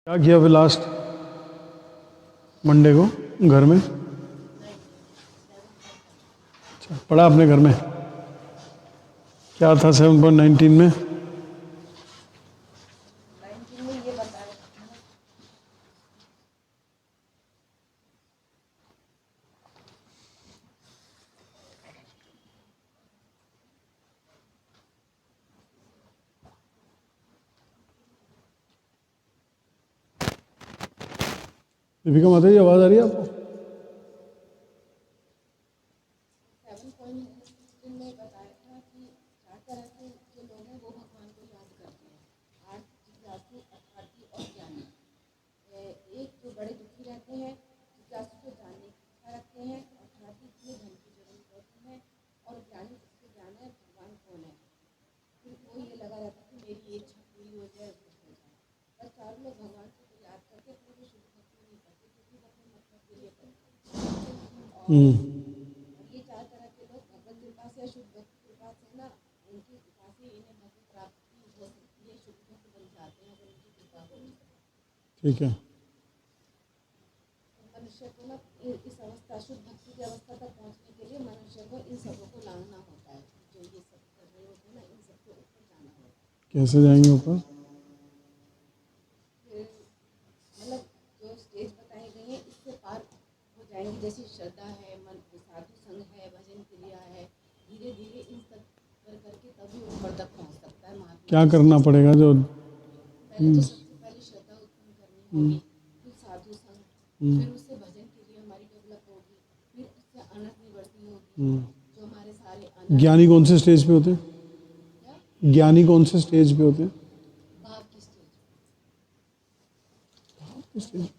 क्या किया फिर लास्ट मंडे को घर में? अच्छा, पढ़ा अपने घर में? क्या था 7.19 में? दीपिका माता जी, आवाज़ आ रही है आपको? 7.16 में बताया था कि 4 तरह के जो लोग हैं वो भगवान को याद करते हैं। 8 जिज्ञासु, अर्थार्थी और ज्ञानी। एक जो बड़े दुखी रहते हैं, जिज्ञासु को जानने की इच्छा रखते हैं, अर्थार्थी के लिए धन की जरूरत होती है और ज्ञानी जिसको ज्ञान है भगवान कौन है। फिर वो ये लगा रहता है कि मेरी ये इच्छा पूरी हो जाए, कुछ हो जाए। बस चारों लोग भगवान को तो याद करके अपने को शुद्ध भक्ति नहीं करते, क्योंकि वो अपने मतलब के लिए करते हैं। और ये 4 तरह के लोग भगवत कृपा से, शुद्ध भक्ति कृपा से ना, उनकी कृपा से इन्हें भगवत प्राप्ति हो सकती है, शुद्ध भक्त बन जाते हैं अगर उनकी कृपा होगी। ठीक है। मनुष्य को ना इस अवस्था, शुद्ध भक्ति की अवस्था तक पहुंचने के लिए मनुष्य को इन सबों को लांघना होता है। जो ये सब कर रहे होते हैं ना, इन सबके ऊपर जाना होता है। कैसे जाएंगे ऊपर? मतलब जो स्टेज बताई गई है इससे पार हो जाएंगे, जैसी श्रद्धा है, मन साधु संग है, भजन क्रिया है, धीरे धीरे इन सब कर करके तभी ऊपर तक पहुंच सकता है महात्मा। क्या करना पड़ेगा? जो पहले तो सबसे पहले श्रद्धा उत्पन्न करनी होगी, फिर साधु संग, फिर उससे भजन क्रिया हमारी डेवलप होगी, फिर उससे अनर्थ निवृत्ति होगी। जो हमारे सारे ज्ञानी कौन से स्टेज पे होते हैं? ज्ञानी कौन से स्टेज पे होते हैं? भाव की स्टेज,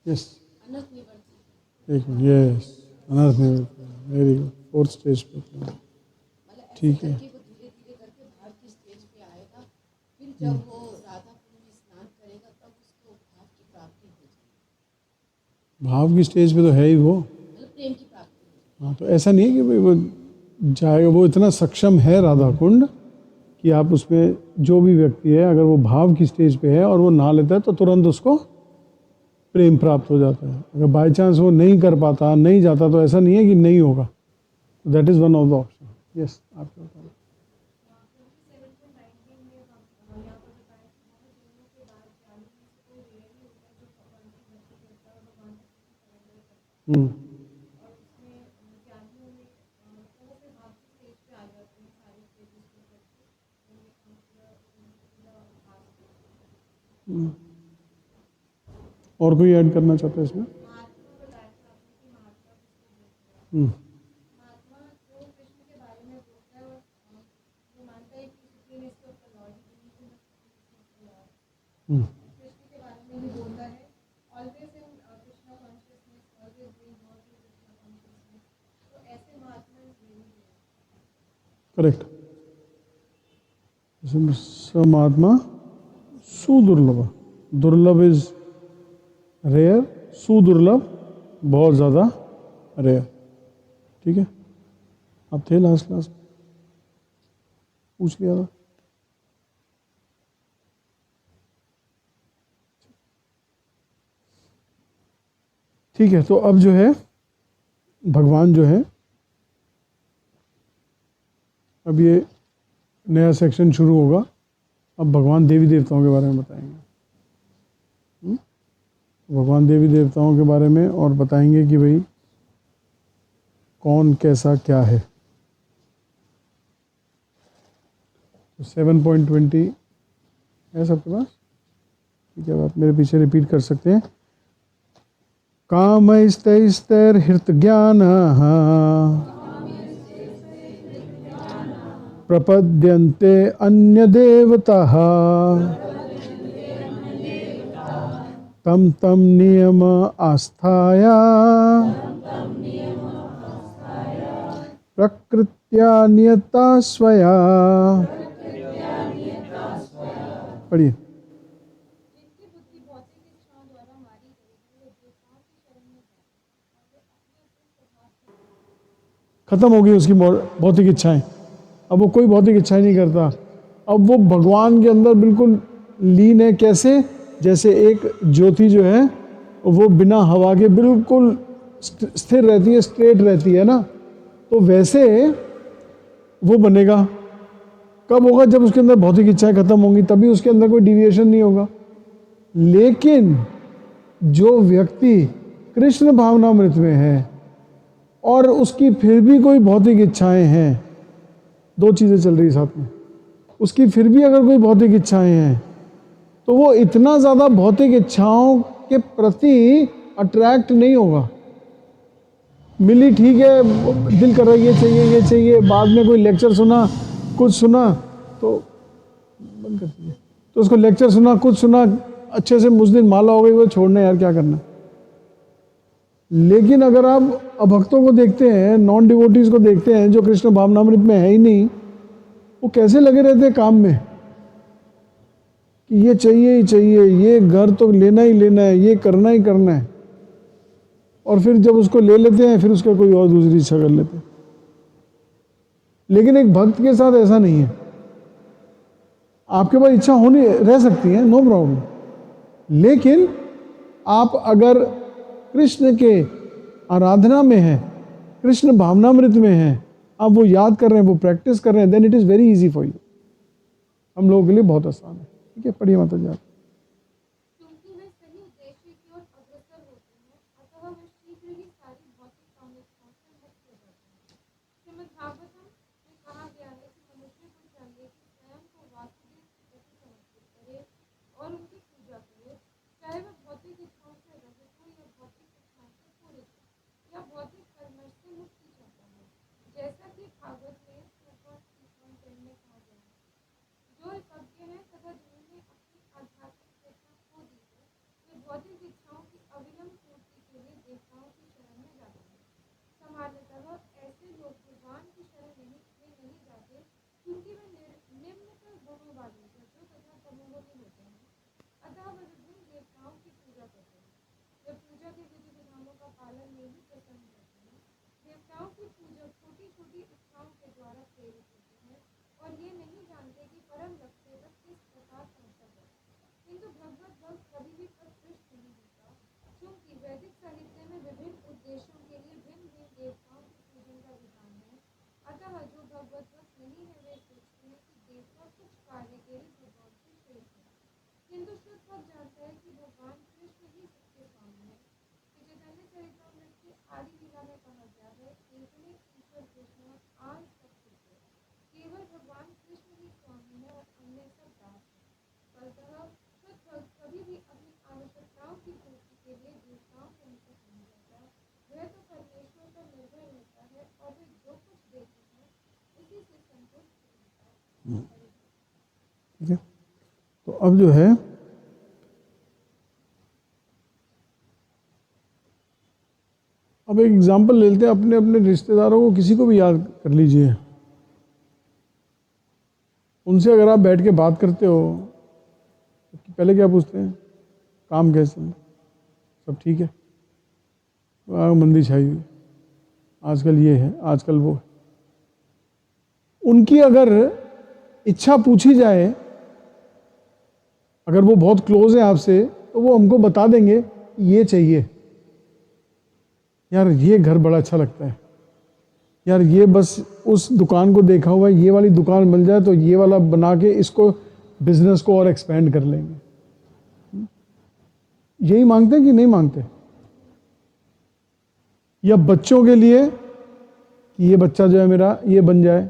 यस, अनर्थ निवृत्ति। एक मिनट, यस, अनर्थ निवृत्ति, वेरी गुड, 4th स्टेज पे होते हैं। मतलब ठीक ऐसे है। करके वो धीरे धीरे करके भाव की स्टेज पे आएगा। फिर जब वो राधा कुंड में स्नान करेगा तब उसको भाव की प्राप्ति हो जाएगी। भाव की स्टेज पे तो है ही वो। मतलब प्रेम की प्राप्ति हो जाएगी। हाँ, तो ऐसा नहीं है कि भाई वो जाएगा, वो इतना सक्षम है राधा कुंड कि आप उसमें जो भी व्यक्ति है, अगर वो भाव की स्टेज पे है और वो नहा लेता है तो तुरंत उसको प्रेम प्राप्त हो जाता है। अगर बाई चांस वो नहीं कर पाता, नहीं जाता, तो ऐसा नहीं है कि नहीं होगा। That is one of the option. Yes, आप क्या बताएं? और कोई ऐड करना चाहता है इसमें? महात्मा जो कृष्ण के बारे में बोलता है और वो मानता है कि supreme is the Lord, Krishna के बारे में भी बोलता है, always in Krishna consciousness, always doing work in Krishna consciousness. तो ऐसे महात्मा करेक्ट। महात्मा सुदुर्लभ, दुर्लभ इज रेयर, सुदुर्लभ बहुत ज़्यादा रेयर। ठीक है, आप थे लास्ट क्लास में, पूछ लिया था। ठीक है, तो अब जो है भगवान जो है, अब ये नया सेक्शन शुरू होगा। अब भगवान देवी देवताओं के बारे में बताएंगे। भगवान देवी देवताओं के बारे में और बताएंगे कि भाई कौन कैसा क्या है। तो 7.20 है सबके पास? ठीक है, आप मेरे पीछे रिपीट कर सकते हैं। कामैस्तैस्तैर्हृत ज्ञानः प्रपद्यन्ते अन्य देवताः तम तम नियम आस्थाया प्रकृत्या नियता स्वया। पढ़िए। खत्म हो गई उसकी भौतिक इच्छाएं। अब वो कोई भौतिक इच्छाएं नहीं करता। अब वो भगवान के अंदर बिल्कुल लीन है। कैसे? जैसे एक ज्योति जो है वो बिना हवा के बिल्कुल स्थिर रहती है, स्ट्रेट रहती है ना, तो वैसे वो बनेगा। कब होगा? जब उसके अंदर भौतिक इच्छाएं खत्म होंगी, तभी उसके अंदर कोई डिविएशन नहीं होगा। लेकिन जो व्यक्ति कृष्ण भावनामृत में है और उसकी फिर भी कोई भौतिक इच्छाएं हैं, दो चीजें चल रही साथ में, उसकी फिर भी अगर कोई भौतिक इच्छाएं हैं तो वो इतना ज्यादा भौतिक इच्छाओं के प्रति अट्रैक्ट नहीं होगा। मिली, ठीक है, दिल कर रहा है ये चाहिए, बाद में कोई लेक्चर सुना, कुछ सुना तो बंद कर दिया, तो उसको लेक्चर सुना, कुछ सुना, अच्छे से उस दिन माला हो गई, वो छोड़ना यार, क्या करना। लेकिन अगर आप अभक्तों को देखते हैं, नॉन डिवोटीज को देखते हैं जो कृष्ण भावनामृत में है ही नहीं, वो कैसे लगे रहते हैं काम में कि ये चाहिए ही चाहिए, ये घर तो लेना ही लेना है, ये करना ही करना है, और फिर जब उसको ले लेते हैं फिर उसका कोई और दूसरी इच्छा कर लेते हैं। लेकिन एक भक्त के साथ ऐसा नहीं है। आपके पास इच्छा होनी रह सकती है, नो प्रॉब्लम, लेकिन आप अगर कृष्ण के आराधना में हैं, कृष्ण भावनामृत में हैं, आप वो याद कर रहे हैं, वो प्रैक्टिस कर रहे हैं, then it is very easy for you. हम लोगों के लिए बहुत आसान है। ठीक है, पढ़िए माता जी। क्योंकि वे सही उद्देश्य की ओर अग्रसर होते हैं, अतः वे शीघ्र ही सारी भौतिक कामनाओं से मुक्त हो जाते हैं। श्रीमद् भागवतम में कहा गया है कि मनुष्य को चाहिए कि स्वयं को वासुदेव के प्रति समर्पित करे और उनकी पूजा करे, चाहे वह भौतिक इच्छाओं से रहित हो या भौतिक इच्छाओं से पूरित हो या भौतिक कर्मश से मुक्ति चाहता है। जैसा कि भागवत में में कहा गया है, जो यज्ञ है तथा जिन्होंने अपनी आध्यात्मिक चेतना खो दी है, वे भौतिक इच्छाओं की अविलंब पूर्ति के लिए देवताओं की शरण में जाते हैं। सामान्यतः ऐसे लोग भगवान की शरण नहीं जाते, क्योंकि वे निम्नतर गुणों वाले रजो तथा तमोगुणी होते हैं। अतः वे विभिन्न देवताओं की पूजा करते हैं। वे पूजा के विधि विधानों का पालन में ही प्रसन्न रहते हैं। देवताओं की पूजा छोटी छोटी इच्छाओं के द्वारा प्रेरित होती है और ये नहीं जानते कि परम लक्ष्य तक किस प्रकार पहुंचा जाए। किंतु भगवत भक्त कभी भी पथभ्रष्ट नहीं होता, क्योंकि वैदिक साहित्य में विभिन्न उद्देश्यों के लिए भिन्न भिन्न देवताओं के पूजन का विधान है। अतः जो भगवत भक्त नहीं है वे सोचते हैं कि देवता कुछ कार्य के लिए भगवान से श्रेष्ठ है, किंतु शुद्ध भक्त जानता है कि भगवान कृष्ण ही सबके स्वामी है। चैतन्य चरितामृत की आदि लीला में कहा गया है, एक ने ईश्वर कृष्ण आज सब कुछ है, केवल भगवान कृष्ण ही स्वामी है और अन्य सब दास है। फलतः शुद्ध भक्त कभी भी अपनी आवश्यकताओं की पूर्ति के लिए देवताओं के निकट नहीं जाता। वह तो परमेश्वर पर निर्भर रहता है और वे जो कुछ देते हैं उसी से संतुष्ट रहता है। ठीक है, तो अब जो है अब एक एग्जाम्पल ले लेते हैं, अपने अपने रिश्तेदारों को किसी को भी याद कर लीजिए। उनसे अगर आप बैठ के बात करते हो तो पहले क्या पूछते हैं? काम कैसे चल रहा? सब ठीक है? मंदी छाई हुई, आजकल ये है, आजकल वो है। उनकी अगर इच्छा पूछी जाए, अगर वो बहुत क्लोज है आपसे, तो वो हमको बता देंगे ये चाहिए, यार ये घर बड़ा अच्छा लगता है, यार ये बस उस दुकान को देखा हुआ है, ये वाली दुकान मिल जाए तो ये वाला बना के इसको बिजनेस को और एक्सपेंड कर लेंगे। यही मांगते हैं कि नहीं मांगते? या बच्चों के लिए कि ये बच्चा जो है मेरा ये बन जाए,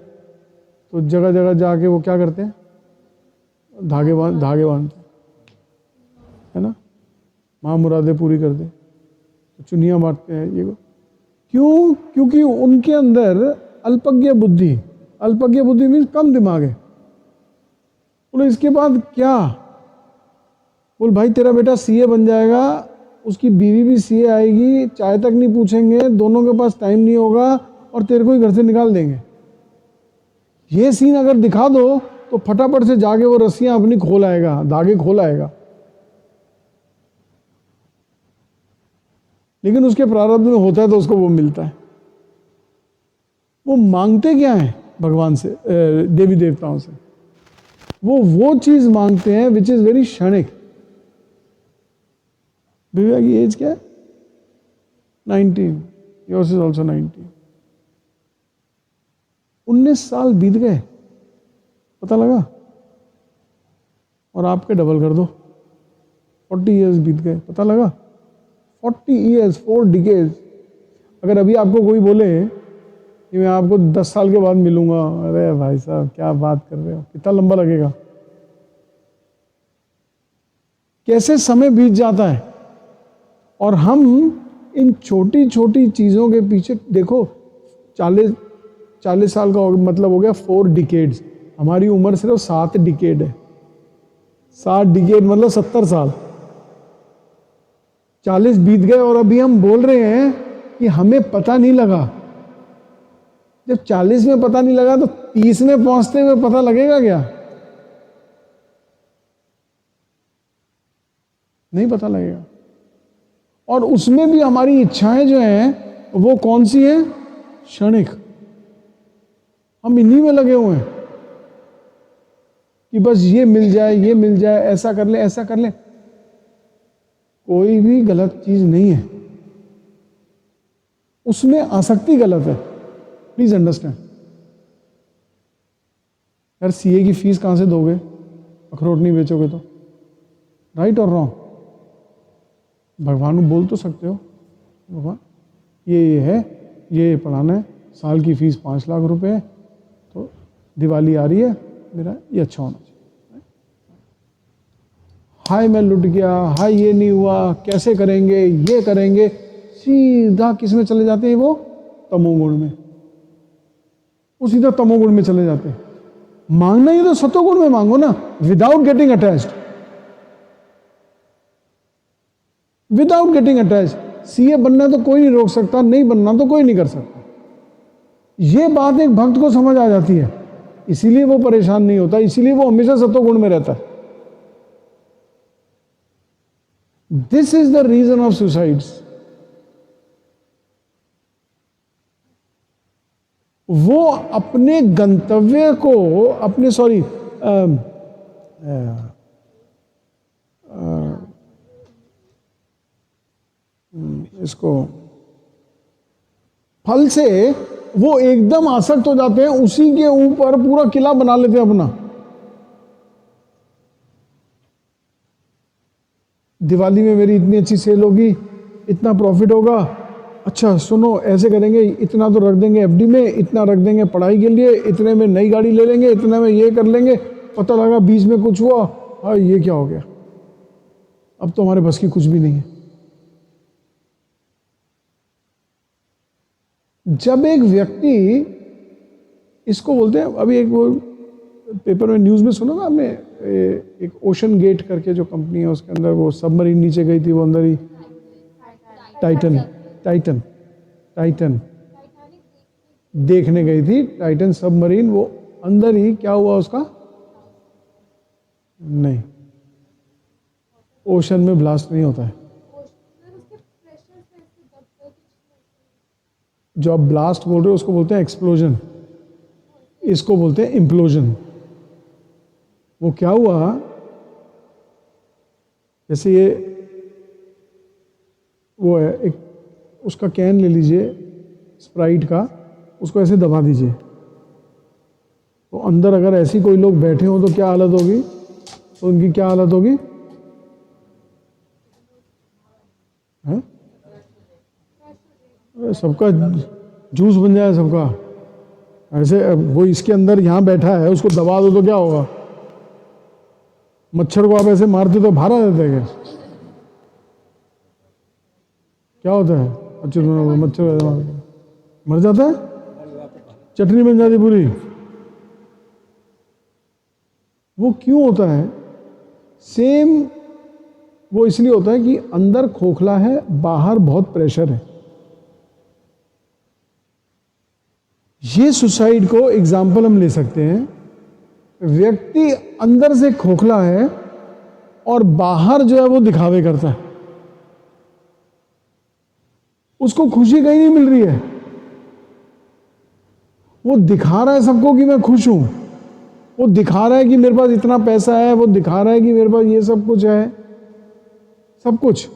तो जगह जगह जाके वो क्या करते हैं? धागे बांधते है ना, माँ मुरादें पूरी कर दे, तो चुनियाँ बांटते हैं। ये क्यों? क्योंकि उनके अंदर अल्पज्ञ बुद्धि मीन्स कम दिमाग है। बोले इसके बाद क्या? बोल भाई तेरा बेटा सीए बन जाएगा, उसकी बीवी भी सीए आएगी, चाय तक नहीं पूछेंगे, दोनों के पास टाइम नहीं होगा और तेरे को ही घर से निकाल देंगे। ये सीन अगर दिखा दो तो फटाफट से जाके वो रस्सियां अपनी खोल आएगा, धागे खोल आएगा। लेकिन उसके प्रारब्ध में होता है तो उसको वो मिलता है। वो मांगते क्या है भगवान से, देवी देवताओं से? वो चीज मांगते हैं विच इज वेरी क्षणिक। दिव्या की एज क्या है? 19. Yours is also 19. 19 साल बीत गए, पता लगा? और आपके डबल कर दो, 40 ईयर्स बीत गए, पता लगा? 40 ईयर्स, 4 डिकेड्स. अगर अभी आपको कोई बोले कि मैं आपको 10 साल के बाद मिलूंगा, अरे भाई साहब क्या बात कर रहे हो, कितना लंबा लगेगा. कैसे समय बीत जाता है और हम इन छोटी छोटी चीज़ों के पीछे. देखो 40 साल का मतलब हो गया 4 डिकेड्स. हमारी उम्र सिर्फ 7 डिकेड है. 7 डिकेड मतलब 70 साल. 40 बीत गए और अभी हम बोल रहे हैं कि हमें पता नहीं लगा. जब 40 में पता नहीं लगा तो 30 में पहुंचते हुए पता लगेगा क्या? नहीं पता लगेगा. और उसमें भी हमारी इच्छाएं जो हैं वो कौन सी हैं? क्षणिक. हम इन्हीं में लगे हुए हैं कि बस ये मिल जाए, ये मिल जाए, ऐसा कर ले, ऐसा कर ले. कोई भी गलत चीज नहीं है, उसमें आसक्ति गलत है. Please understand. यार सीए की फीस कहां से दोगे? अखरोट नहीं बेचोगे तो. राइट और रॉन्ग? भगवान को बोल तो सकते हो, भगवान ये है, ये पढ़ाना है, साल की फीस 5 लाख रुपए है, तो दिवाली आ रही है, मेरा ये अच्छा होना चाहिए. हाय मैं लुट गया, हाय ये नहीं हुआ, कैसे करेंगे, ये करेंगे. सीधा किस में चले जाते हैं? वो तमोगुण में. वो सीधा तमोगुण में चले जाते हैं. मांगना ही तो सतोगुण में मांगो ना, without getting attached. Without getting attach. CA बनना तो कोई नहीं रोक सकता, नहीं बनना तो कोई नहीं कर सकता. ये बात एक भक्त को समझ आ जाती है, इसीलिए वो परेशान नहीं होता, इसीलिए वो हमेशा सतोगुण में रहता है. This is the reason of suicides. वो अपने गंतव्य को, अपने इसको फल से वो एकदम आसक्त हो जाते हैं, उसी के ऊपर पूरा किला बना लेते हैं अपना. दिवाली में मेरी इतनी अच्छी सेल होगी, इतना प्रॉफिट होगा, अच्छा सुनो ऐसे करेंगे, इतना तो रख देंगे एफडी में, इतना रख देंगे पढ़ाई के लिए, इतने में नई गाड़ी ले लेंगे, इतने में ये कर लेंगे. पता लगा बीच में कुछ हुआ, हाँ ये क्या हो गया, अब तो हमारे बस की कुछ भी नहीं है. जब एक व्यक्ति, इसको बोलते हैं, अभी एक वो पेपर में न्यूज़ में सुना ना आपने, एक ओशन गेट करके जो कंपनी है, उसके अंदर वो सबमरीन नीचे गई थी, वो अंदर ही टाइटन देखने गई थी, टाइटन सबमरीन, वो अंदर ही क्या हुआ उसका? नहीं, ओशन में ब्लास्ट नहीं होता है. जो आप ब्लास्ट बोल रहे हो उसको बोलते हैं एक्सप्लोजन, इसको बोलते हैं इम्प्लोजन. वो क्या हुआ, जैसे ये वो है, एक उसका कैन ले लीजिए स्प्राइट का, उसको ऐसे दबा दीजिए, तो अंदर अगर ऐसी कोई लोग बैठे हो तो क्या हालत होगी? तो उनकी क्या हालत होगी? है? सबका जूस बन जाए सबका. ऐसे वो इसके अंदर यहाँ बैठा है, उसको दबा दो तो क्या होगा? मच्छर को आप ऐसे मारते तो भारा देते हैं क्या होता है? अच्छा मच्छर मर जाता है, चटनी बन जाती पूरी. वो क्यों होता है? सेम वो इसलिए होता है कि अंदर खोखला है, बाहर बहुत प्रेशर है. ये सुसाइड को एग्जाम्पल हम ले सकते हैं. व्यक्ति अंदर से खोखला है और बाहर जो है वो दिखावे करता है, उसको खुशी कहीं नहीं मिल रही है. वो दिखा रहा है सबको कि मैं खुश हूं, वो दिखा रहा है कि मेरे पास इतना पैसा है, वो दिखा रहा है कि मेरे पास ये सब कुछ है, सब कुछ,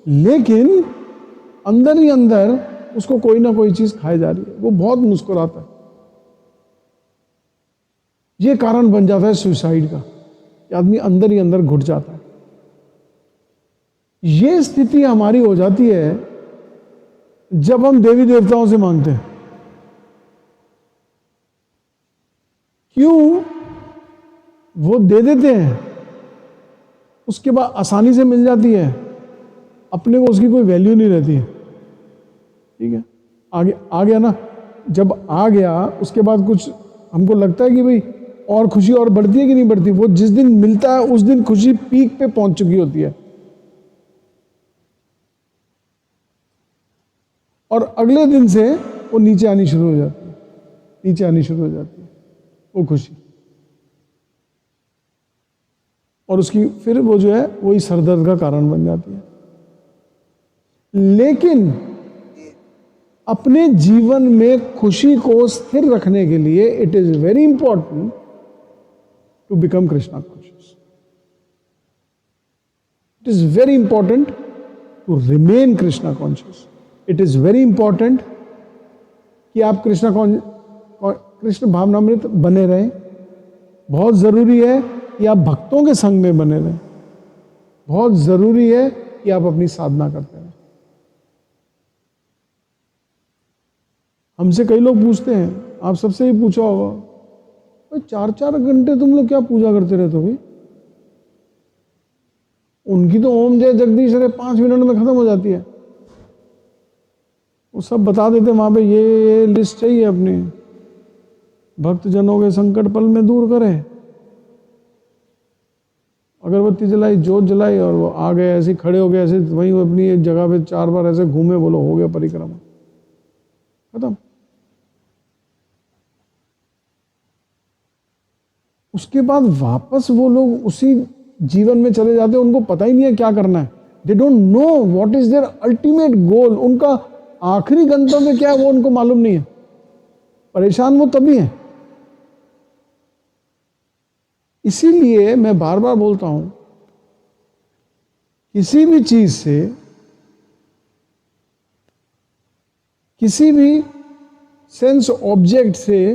लेकिन अंदर ही अंदर उसको कोई ना कोई चीज खाई जा रही है, वो बहुत मुस्कुराता है। ये कारण बन जाता है सुसाइड का, कि आदमी अंदर ही अंदर घुट जाता है। ये स्थिति हमारी हो जाती है जब हम देवी देवताओं से मांगते हैं। क्यों? वो दे देते हैं, उसके बाद आसानी से मिल जाती है, अपने को उसकी कोई वैल्यू नहीं रहती है। ठीक है, आगे आ गया ना, जब आ गया उसके बाद कुछ हमको लगता है कि भाई और खुशी और बढ़ती है कि नहीं बढ़ती। वो जिस दिन मिलता है उस दिन खुशी पीक पे पहुंच चुकी होती है, और अगले दिन से वो नीचे आनी शुरू हो जाती है, नीचे आनी शुरू हो जाती है वो खुशी, और उसकी फिर वो जो है वही सरदर्द का कारण बन जाती है। लेकिन अपने जीवन में खुशी को स्थिर रखने के लिए it is very important to become Krishna conscious. It is very important to remain Krishna conscious. It is very important कि आप कृष्ण भावनामृत बने रहें। बहुत जरूरी है कि आप भक्तों के संग में बने रहें। बहुत जरूरी है कि आप अपनी साधना करते रहें। हमसे कई लोग पूछते हैं, आप सबसे ही पूछा होगा, भाई 4-4 घंटे तुम लोग क्या पूजा करते रहते हो भाई? उनकी तो ओम जय जगदीश रे 5 मिनट में खत्म हो जाती है। वो सब बता देते वहां पे, ये लिस्ट चाहिए अपनी, भक्त जनों के संकट पल में दूर करे, अगरबत्ती जलाई, जोत जलाई, और वो आ गए ऐसे खड़े हो गए, ऐसे वहीं वो अपनी एक जगह पे 4 बार ऐसे घूमे, बोलो हो गया परिक्रमा, खत्म। उसके बाद वापस वो लोग उसी जीवन में चले जाते हैं, उनको पता ही नहीं है क्या करना है। They don't know what is their ultimate goal. उनका आखिरी गंतव्य क्या है वो उनको मालूम नहीं है। परेशान वो तभी है। इसीलिए मैं बार बार बोलता हूं, किसी भी चीज से, किसी भी सेंस ऑब्जेक्ट से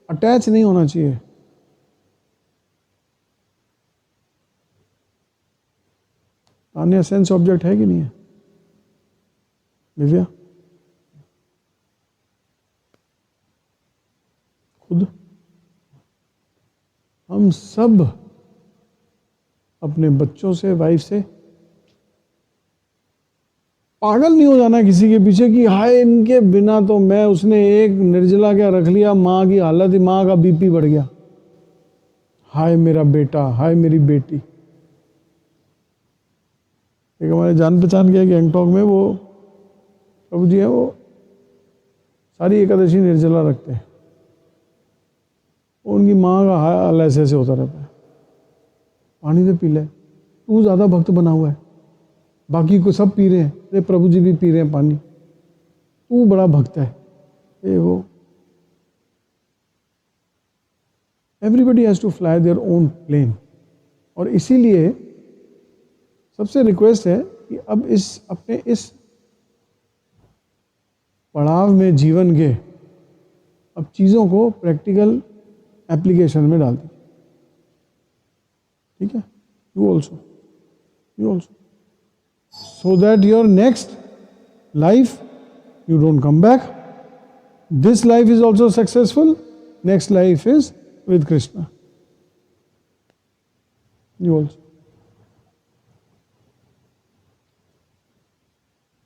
अटैच नहीं होना चाहिए। तान्या सेंस ऑब्जेक्ट है कि नहीं है? दिव्या खुद हम सब अपने बच्चों से, वाइफ से पागल नहीं हो जाना किसी के पीछे कि हाय इनके बिना तो मैं, उसने एक निर्जला क्या रख लिया, माँ की हालत, माँ का बीपी बढ़ गया, हाय मेरा बेटा, हाय मेरी बेटी। एक हमारे जान पहचान के गैंगटॉक में वो प्रभु जी है, वो सारी एकादशी निर्जला रखते हैं। उनकी माँ का हाल ऐसे ऐसे होता रहता है, पानी तो पी ले, तू ज़्यादा भक्त बना हुआ है, बाकी को सब पी रहे हैं, ये प्रभु जी भी पी रहे हैं पानी, तू बड़ा भक्त है, ये वो। Everybody has to fly their own plane. और इसीलिए सबसे रिक्वेस्ट है कि अब अपने इस पड़ाव में जीवन के अब चीज़ों को प्रैक्टिकल एप्लीकेशन में डाल दीजिए। ठीक है? You also so that your next life you don't come back, this life is also successful, next life is with Krishna. You also.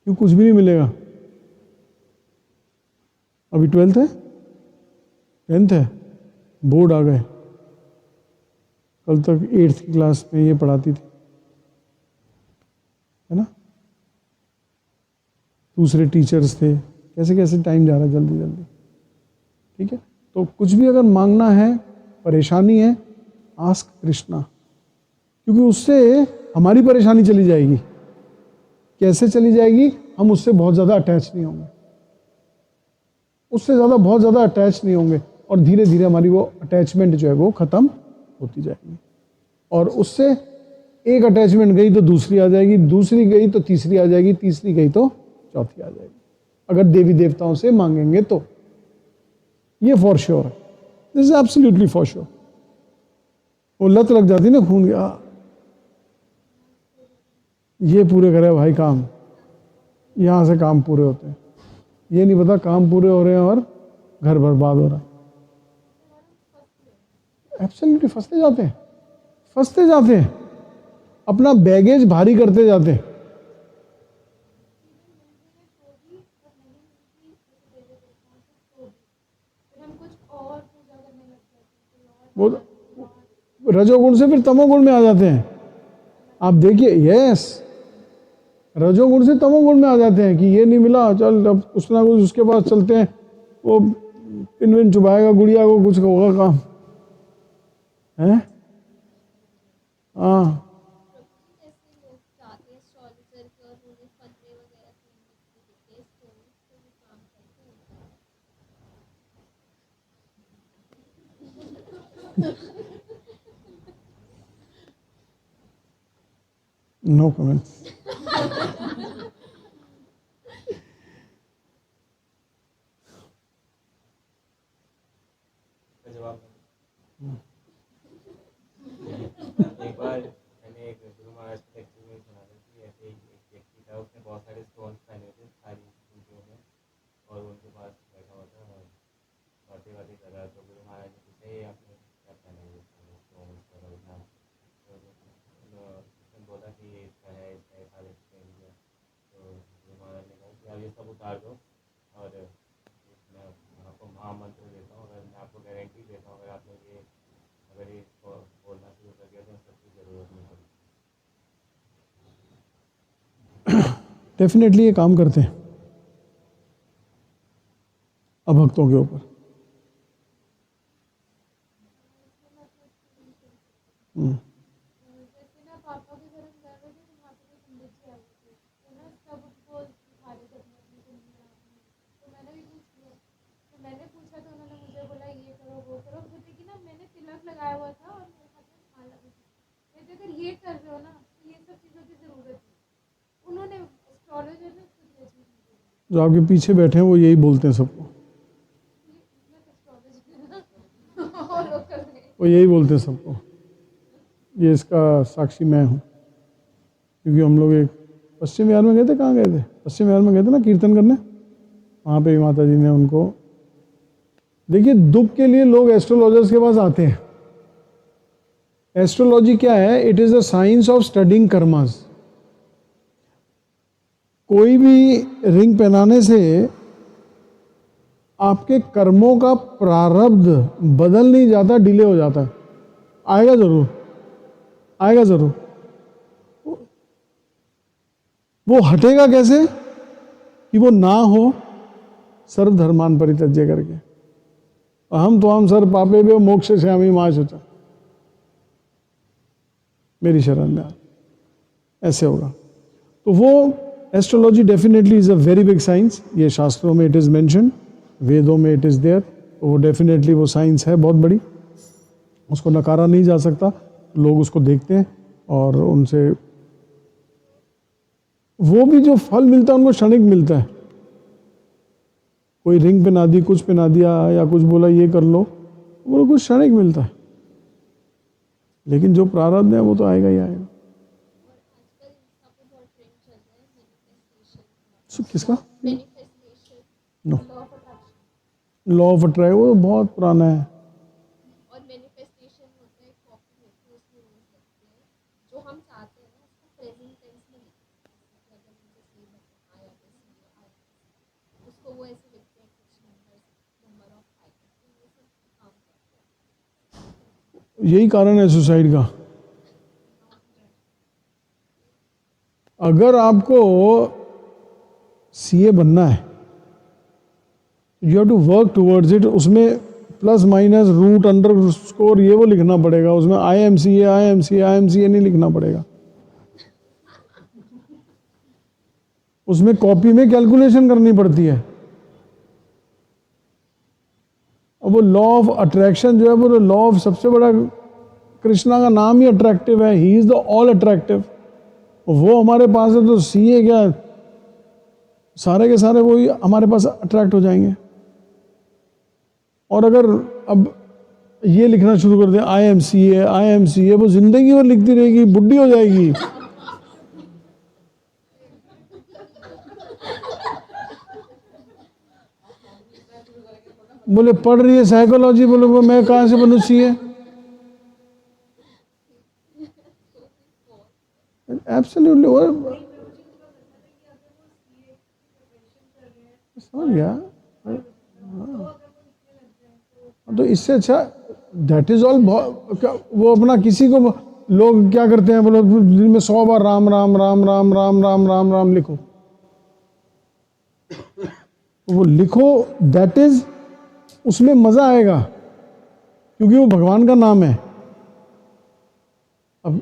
क्यों कुछ भी नहीं मिलेगा? अभी 12th है, 10th है, बोर्ड आ गए, कल तक 8th की क्लास में ये पढ़ाती थी, है ना? दूसरे टीचर्स थे, कैसे कैसे टाइम जा रहा है जल्दी जल्दी। ठीक है, तो कुछ भी अगर मांगना है, परेशानी है, आस्क कृष्णा, क्योंकि उससे हमारी परेशानी चली जाएगी। कैसे चली जाएगी? हम उससे बहुत ज़्यादा अटैच नहीं होंगे, उससे बहुत ज़्यादा अटैच नहीं होंगे, और धीरे धीरे हमारी वो अटैचमेंट जो है वो ख़त्म होती जाएगी, और उससे एक अटैचमेंट गई तो दूसरी आ जाएगी, दूसरी गई तो तीसरी आ जाएगी, तीसरी गई तो चौथी आ जाएगी, अगर देवी देवताओं से मांगेंगे तो। ये फॉर श्योर है, this is absolutely for sure. वो लत लग जाती ना खून की, ये पूरे करे भाई काम, यहां से काम पूरे होते हैं, ये नहीं पता काम पूरे हो रहे हैं और घर बर्बाद हो रहा है। एब्सोल्युटली फंसते जाते हैं, फंसते जाते हैं, अपना बैगेज भारी करते जाते हैं। वो रजोगुण से फिर तमोगुण में आ जाते हैं। आप देखिए, यस, रजोगुण से तमोगुण में आ जाते हैं कि ये नहीं मिला, चल अब कुछ ना कुछ उसके पास चलते हैं, वो पिन विन चुभाएगा गुड़िया को, कुछ होगा काम है। हाँ, नो कमेंट्स। एक बार मैंने एक गुरु महाराज के लेक्चर में सुना था कि ऐसे ही एक व्यक्ति था, उसने बहुत सारे स्टोन्स पहने थे सारी उंगलियों में, और उनके पास बैठा हुआ था और बातें बातें कर रहा था। गुरु महाराज ने पूछा, ये आपने क्या पहने हुए स्टोन्स वगैरह इतना? तो उसने बोला कि ये इसका है सारे पहन दिया। तो गुरु महाराज ने कहा कि आप ये सब उतार दो और मैं आपको महामंत्र देता हूँ, अगर मैं आपको गारंटी देता हूँ, अगर आपने ये अगर ये बोलना शुरू कर दिया तो सबकी जरूरत नहीं पड़ेगी। डेफिनेटली ये काम करते हैं अभक्तों के ऊपर। जैसे ना पापा के घर हम गए हुए थे, वहाँ पे भी पंडित जी आए थे, तो ना सब उनको सिखा रहे थे अपनी अपनी कुंडलियाँ। तो मैंने भी पूछ लिया, तो मैंने पूछा तो उन्होंने मुझे बोला ये करो वो करो। बोलते कि ना मैंने तिलक लगाया हुआ था और मेरे हाथ में माला भी थी। कहते अगर ये कर रहे हो ना तो ये सब चीज़ों की ज़रूरत है। उन्होंने एस्ट्रोलॉजर ने खुद ये चीज़ मुझे बोली। जो आपके पीछे बैठे हैं वो यही बोलते हैं सबको, मैं एस्ट्रोलॉजर और लोग कर रहे हैं। वो यही बोलते हैं सबको। ये इसका साक्षी मैं हूँ, क्योंकि हम लोग एक पश्चिम बिहार में गए थे। कहाँ गए थे? पश्चिम बिहार में गए थे ना कीर्तन करने, वहाँ पे भी माता जी ने उनको, देखिए दुख के लिए लोग एस्ट्रोलॉजर्स के पास आते हैं। एस्ट्रोलॉजी क्या है? It is the science of studying karmas. कोई भी रिंग पहनाने से आपके कर्मों का प्रारब्ध बदल नहीं जाता, डिले हो जाता है। आएगा जरूर, आएगा जरूर। वो हटेगा कैसे? कि वो ना हो सर्वधर्मान परित्यज्य करके, अहम तो हम सर्व पापे भी मोक्ष से हमें मां सोचा, मेरी शरण में ऐसे होगा। तो वो astrology definitely is a very big science. ये शास्त्रों में इट इज मेंशन, वेदों में इट इज देयर। तो वो डेफिनेटली वो साइंस है बहुत बड़ी, उसको नकारा नहीं जा सकता। लोग उसको देखते हैं और उनसे वो भी जो फल मिलता है उनको क्षणिक मिलता है। कोई रिंग पहना दी, कुछ पहना दिया या कुछ बोला ये कर लो, वो कुछ क्षणिक मिलता है, लेकिन जो प्रारब्ध है वो तो आएगा ही आएगा। किसका? नो, लॉ ऑफ अट्रैक्शन वो बहुत पुराना है। और मैनिफेस्टेशन होता है, कॉपी होती है, उसमें हो सकते हैं जो हम चाहते हैं ना उसको प्रेजेंट टेंस में लिखते हैं। अगर मुझे सही आया तो उसको वो ऐसे लिखते हैं कुछ नंबर ऑफ आइटम, तो ये सब काम करते हैं। यही कारण है सुसाइड का। अगर आपको सीए बनना है, you have to work towards it. उसमें plus minus root under score ये वो लिखना पड़ेगा। उसमें IMCA नहीं लिखना पड़ेगा। उसमें कॉपी में कैलकुलेशन करनी पड़ती है। और वो लॉ ऑफ अट्रैक्शन जो है वो लॉ ऑफ सबसे बड़ा कृष्णा का नाम ही अट्रैक्टिव है, he is the all attractive. वो हमारे पास है तो सीए क्या, सारे के सारे वो ही हमारे पास अट्रैक्ट हो जाएंगे। और अगर अब ये लिखना शुरू कर दे आई एम सी ए, वो जिंदगी भर लिखती रहेगी, बुढ़ी हो जाएगी। बोले पढ़ रही है साइकोलॉजी, बोले वो मैं कहाँ से बनूं सीए। एब्सोल्युटली। और समझ गया। तो इससे अच्छा दैट इज ऑल। वो अपना किसी को, लोग क्या करते हैं, बोलो दिन में 100 बार राम राम राम राम राम राम राम राम लिखो। वो लिखो, दैट इज, उसमें मजा आएगा क्योंकि वो भगवान का नाम है। अब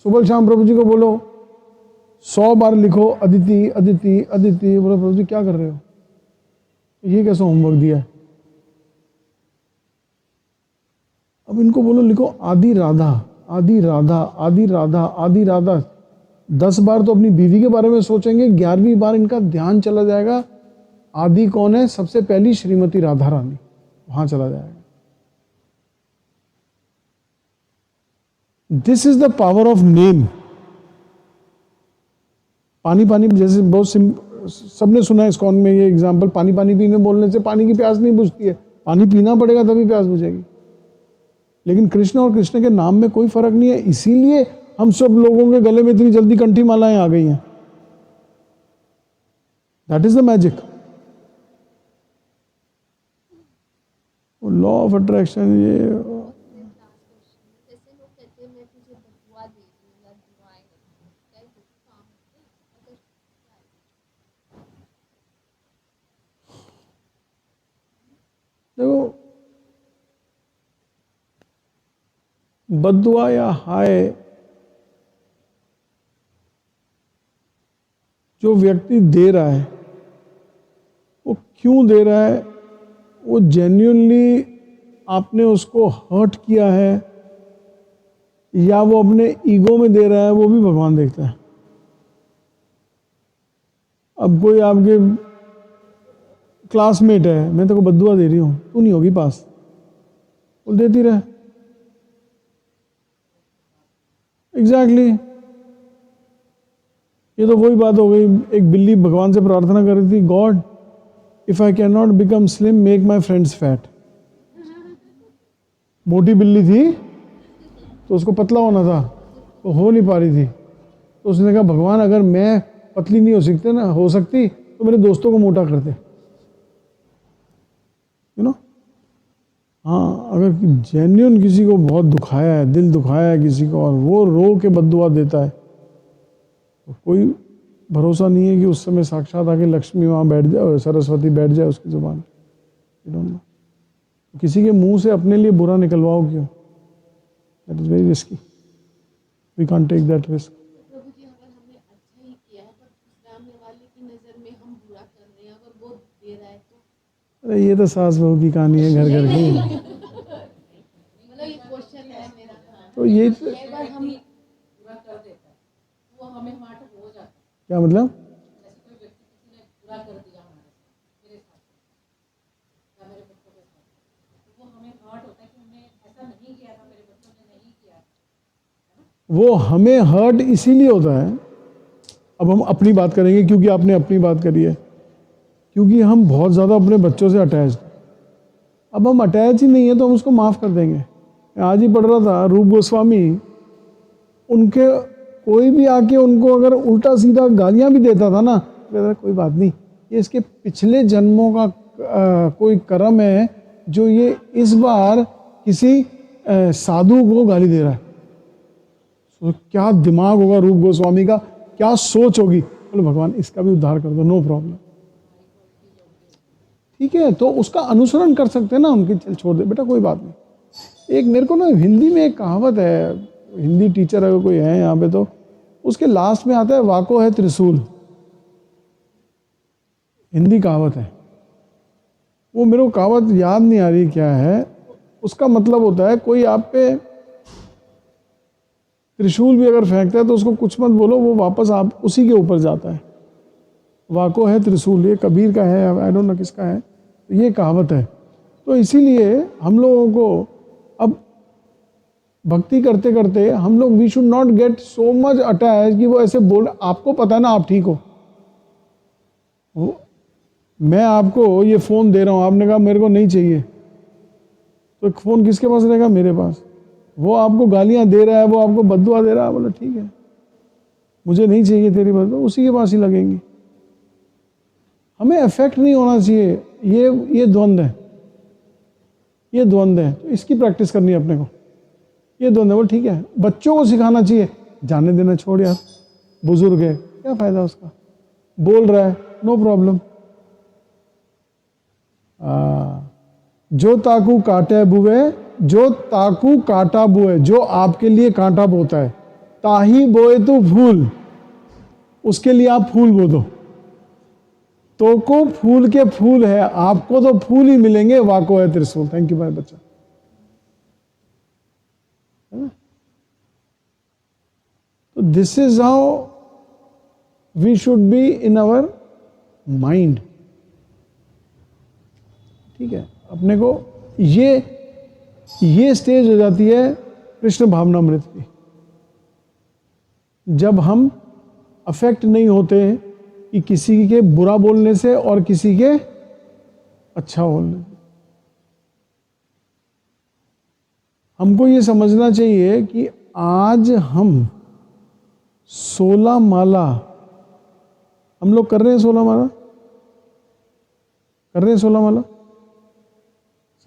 सुबह शाम प्रभु जी को बोलो 100 बार लिखो अदिति अदिति अदिति, बोलो प्रभु जी क्या कर रहे हो, ये कैसा होमवर्क दिया है। अब इनको बोलो लिखो आदि राधा आदि राधा आदि राधा आदि राधा। 10 बार तो अपनी बीवी के बारे में सोचेंगे, 11वीं बार इनका ध्यान चला जाएगा आदि कौन है, सबसे पहली श्रीमती राधा रानी, वहां चला जाएगा। This is the power of name. पानी पानी जैसे बहुत सबने सुना है इस्कॉन में ये एग्जाम्पल, पानी पानी पीने बोलने से पानी की प्यास नहीं बुझती है, पानी पीना पड़ेगा तभी प्यास बुझेगी। लेकिन कृष्ण और कृष्ण के नाम में कोई फर्क नहीं है, इसीलिए हम सब लोगों के गले में इतनी जल्दी कंठी मालाएं आ गई हैं। That is the magic. Law of attraction, ये जैसे लोग कहते हैं मैं तुझे बदुआ दे दूं या दुआएं दे दूं, क्या ये काम होते हैं? अगर देखो बद्दुआ या हाय जो व्यक्ति दे रहा है वो क्यों दे रहा है, वो जेन्युइनली आपने उसको हर्ट किया है या वो अपने ईगो में दे रहा है, वो भी भगवान देखता है। अब कोई आपके क्लासमेट है, मैं तेरे को बद्दुआ दे रही हूँ, तू नहीं होगी पास, वो देती रहे। एग्जैक्टली ये तो वही बात हो गई। एक बिल्ली भगवान से प्रार्थना कर रही थी, God if I can not become slim make my friends fat. मोटी बिल्ली थी तो उसको पतला होना था, तो हो नहीं पा रही थी, तो उसने कहा भगवान अगर मैं पतली नहीं हो सकती तो मेरे दोस्तों को मोटा कर दे। यू नो, हाँ, अगर जेन्युइन किसी को बहुत दुखाया है, दिल दुखाया है किसी को, और वो रो के बद्दुआ देता है, तो कोई भरोसा नहीं है कि उस समय साक्षात आके लक्ष्मी वहाँ बैठ जाए और सरस्वती बैठ जाए उसकी जुबान। यू डोंट नो, किसी के मुंह से अपने लिए बुरा निकलवाओ क्यों? That is very risky, we can't take that risk. Prabhu ji अगर हमने अच्छा ही किया है पर सामने वाले की नजर में हम बुरा कर रहे हैं, अगर वो दे रहा है तो अरे ये तो सास बहू की कहानी है घर घर की। मतलब ये क्वेश्चन है मेरा। तो ये एक बार हम बुरा कर देता है वो हमें हर्ट हो जाता है। क्या मतलब? जैसे कोई व्यक्ति किसी ने बुरा कर दिया हमारे साथ, मेरे साथ या मेरे बच्चों के साथ, तो वो हमें हर्ट होता है कि हमने ऐसा नहीं किया था, मेरे बच्चों ने नहीं किया। वो हमें हर्ट इसीलिए होता है, अब हम अपनी बात करेंगे क्योंकि आपने अपनी बात करी है, क्योंकि हम बहुत ज़्यादा अपने बच्चों से अटैच। अब हम अटैच ही नहीं है तो हम उसको माफ़ कर देंगे। मैं आज ही पढ़ रहा था रूप गोस्वामी, उनके कोई भी आके उनको अगर उल्टा सीधा गालियां भी देता था ना, कहता कोई बात नहीं, ये इसके पिछले जन्मों का कोई कर्म है जो ये इस बार किसी साधु को गाली दे रहा है। तो क्या दिमाग होगा रूप गोस्वामी का, क्या सोच होगी, बोले भगवान इसका भी उद्धार कर दो, नो प्रॉब्लम। ठीक है, तो उसका अनुसरण कर सकते हैं ना उनकी, चल छोड़ दे बेटा कोई बात नहीं। एक मेरे को ना हिंदी में एक कहावत है, हिंदी टीचर अगर कोई है यहाँ पे तो उसके लास्ट में आता है वाको है त्रिशूल, हिंदी कहावत है वो, मेरे को कहावत याद नहीं आ रही क्या है। उसका मतलब होता है कोई आप पे त्रिशूल भी अगर फेंकता है तो उसको कुछ मत बोलो, वो वापस आप उसी के ऊपर जाता है। वाको है त्रिशूल, ये कबीर का है, आई डोंट नो किसका है, तो ये कहावत है। तो इसीलिए हम लोगों को अब भक्ति करते करते हम लोग, we should not get so much attach कि वो ऐसे बोल, आपको पता है ना आप ठीक हो। मैं आपको ये फ़ोन दे रहा हूँ, आपने कहा मेरे को नहीं चाहिए, तो फ़ोन किसके पास रहेगा? मेरे पास। वो आपको गालियाँ दे रहा है, वो आपको बद्दुआ दे रहा है, बोला ठीक है मुझे नहीं चाहिए तेरी बद्दुआ, उसी के पास ही लगेंगी। हमें इफेक्ट नहीं होना चाहिए, ये द्वंद्व है, ये द्वंद्व है। तो इसकी प्रैक्टिस करनी है अपने को, ये द्वंद्व है। वो ठीक है, बच्चों को सिखाना चाहिए, जाने देना, छोड़ यार, बुजुर्ग है, क्या फ़ायदा उसका, बोल रहा है, नो प्रॉब्लम। जो ताकू काटे बुए, जो ताकू काटा बुए, जो आपके लिए कांटा बोता है, ताही बोए तो फूल, उसके लिए आप फूल बो दो। तो को फूल के फूल है, आपको तो फूल ही मिलेंगे, वाको है त्रिशूल। थैंक यू भाई बच्चा। तो this is how we should be in our mind. ठीक है, अपने को ये स्टेज हो जाती है कृष्ण भावनामृत की, जब हम अफेक्ट नहीं होते कि किसी के बुरा बोलने से और किसी के अच्छा बोलने से। हमको ये समझना चाहिए कि आज हम 16 माला, हम लोग कर रहे हैं 16 माला, कर रहे हैं 16 माला,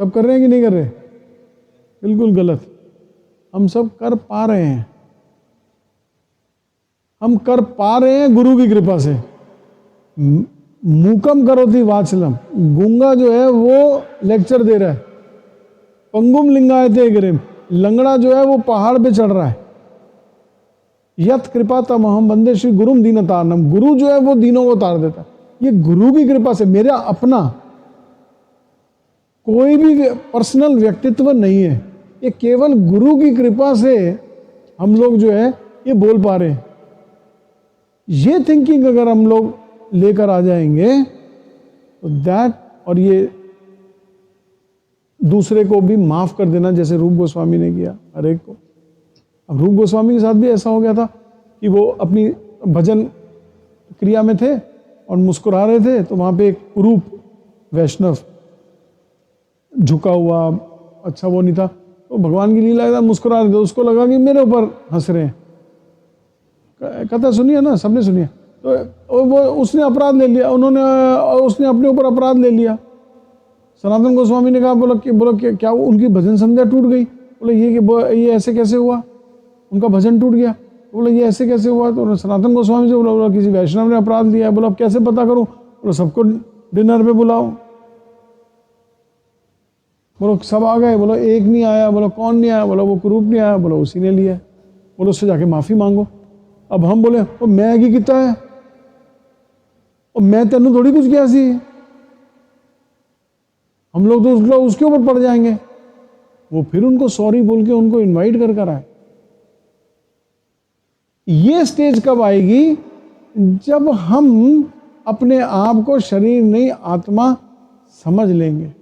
सब कर रहे हैं कि नहीं कर रहे? बिल्कुल गलत। हम सब कर पा रहे हैं, हम कर पा रहे हैं गुरु की कृपा से। मूकम करोति वाचलम, गूंगा जो है वो लेक्चर दे रहा है, पंगुम लिंगायते गिरिम, लंगड़ा जो है वो पहाड़ पे चढ़ रहा है। यत कृपा तम हम वंदे श्री गुरुम दीनतारणम, गुरु जो है वो दीनों को तार देता है। ये गुरु की कृपा से, मेरा अपना कोई भी पर्सनल व्यक्तित्व नहीं है, ये केवल गुरु की कृपा से हम लोग जो है ये बोल पा रहे हैं। ये थिंकिंग अगर हम लोग लेकर आ जाएंगे तो दैट, और ये दूसरे को भी माफ कर देना, जैसे रूप गोस्वामी ने किया हर एक को। अब रूप गोस्वामी के साथ भी ऐसा हो गया था कि वो अपनी भजन क्रिया में थे और मुस्कुरा रहे थे, तो वहां पे एक रूप वैष्णव झुका हुआ, अच्छा वो नहीं था, तो भगवान की लीला के साथ मुस्कुरा रहे थे, उसको लगा कि मेरे ऊपर हंस रहे हैं। कथा सुनिए ना, सबने सुनिए। तो वो उसने अपराध ले लिया, उसने अपने ऊपर अपराध ले लिया। सनातन गोस्वामी ने कहा, बोला क्या उनकी भजन संध्या टूट गई? बोले ये ऐसे कैसे हुआ? उनका भजन टूट गया। बोला ये ऐसे कैसे हुआ? तो सनातन गोस्वामी से बोला किसी वैष्णव ने अपराध लिया है। बोला अब कैसे पता करूं? बोला सबको डिनर पे बुलाओ। बोलो सब आ गए। बोलो एक नहीं आया। बोलो कौन नहीं आया? बोला वो कुरूप नहीं आया। बोला उसी ने लिया। बोलो उससे जाके माफी मांगो। अब हम बोले वो मैं की किता है, और मैं तेनू थोड़ी कुछ किया सी। हम लोग तो उसके ऊपर पड़ जाएंगे। वो फिर उनको सॉरी बोल के उनको इनवाइट कर आए। ये स्टेज कब आएगी? जब हम अपने आप को शरीर नहीं आत्मा समझ लेंगे।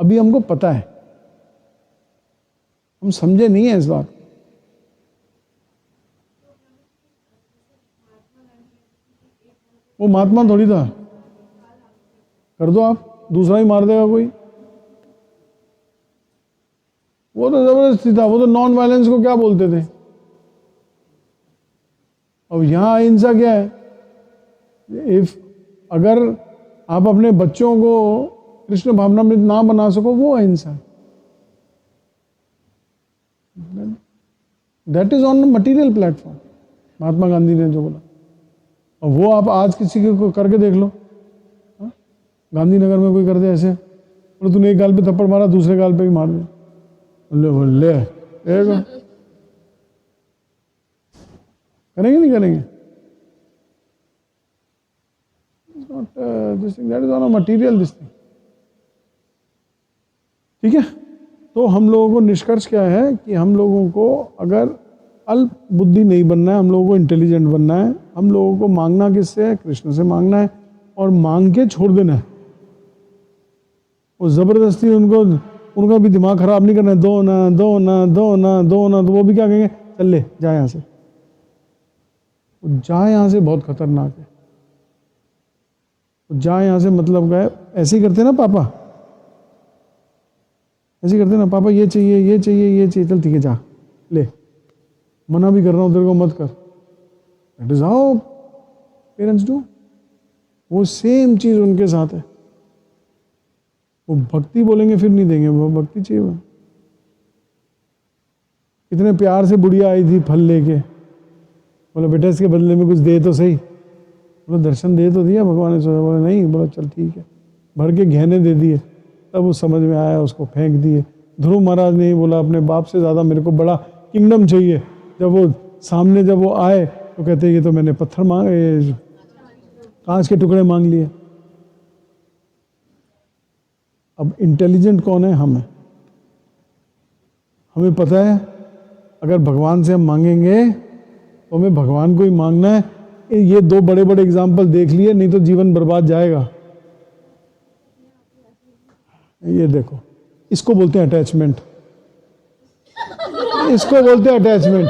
अभी हमको पता है, हम समझे नहीं है इस बात। वो महात्मा थोड़ी था, कर दो आप, दूसरा ही मार देगा कोई। वो तो जबरदस्ती था, वो तो नॉन वायलेंस को क्या बोलते थे। अब यहां अहिंसा क्या है? अगर आप अपने बच्चों को कृष्ण भावनामृत ना बना सको, वो अहिंसा है। That is on material platform. Mahatma Gandhi ने जो बोला, और वो आप आज किसी को करके देख लो। गांधीनगर में कोई कर दे ऐसे, बोले तूने एक गाल पे थप्पड़ मारा, दूसरे गाल पे भी मार दे, ले करेंगे नहीं करेंगे? This thing, that is on a material this thing. ठीक है, तो हम लोगों को निष्कर्ष क्या है कि हम लोगों को अगर अल्प बुद्धि नहीं बनना है, हम लोगों को इंटेलिजेंट बनना है। हम लोगों को मांगना किससे है? कृष्ण से मांगना है, और मांग के छोड़ देना है। वो ज़बरदस्ती उनका भी दिमाग खराब नहीं करना है, दो ना दो ना दो ना दो ना, तो वो भी क्या कहेंगे, चल ले जा यहाँ से। वो जा यहाँ से बहुत खतरनाक है। वो जा यहाँ से मतलब क्या है? ऐसे ही करते ना पापा, ऐसे ही करते ना पापा, ये चाहिए ये चाहिए ये चाहिए, चल ठीक है जा ले, मना भी कर रहा हूँ तेरे को मत कर। That is how parents do. वो सेम चीज उनके साथ है। वो भक्ति बोलेंगे फिर नहीं देंगे, वो भक्ति चाहिए। वो कितने प्यार से बुढ़िया आई थी फल लेके, बोला बेटा इसके बदले में कुछ दे तो सही। बोला दर्शन दे तो दिया भगवान ने। बोला नहीं। बोला चल ठीक है, भर के गहने दे दिए। तब वो समझ में आया, उसको फेंक दिए। ध्रुव महाराज ने बोला अपने बाप से ज़्यादा मेरे को बड़ा किंगडम चाहिए। जब वो सामने जब वो आए तो कहते ये तो मैंने पत्थर मांगे, कांच के टुकड़े मांग लिए। अब इंटेलिजेंट कौन है? हम हैं। हमें पता है अगर भगवान से हम मांगेंगे तो हमें भगवान को ही मांगना है। ये दो बड़े बड़े एग्जाम्पल देख लिए, नहीं तो जीवन बर्बाद जाएगा। ये देखो, इसको बोलते हैं अटैचमेंट, इसको बोलते हैं अटैचमेंट।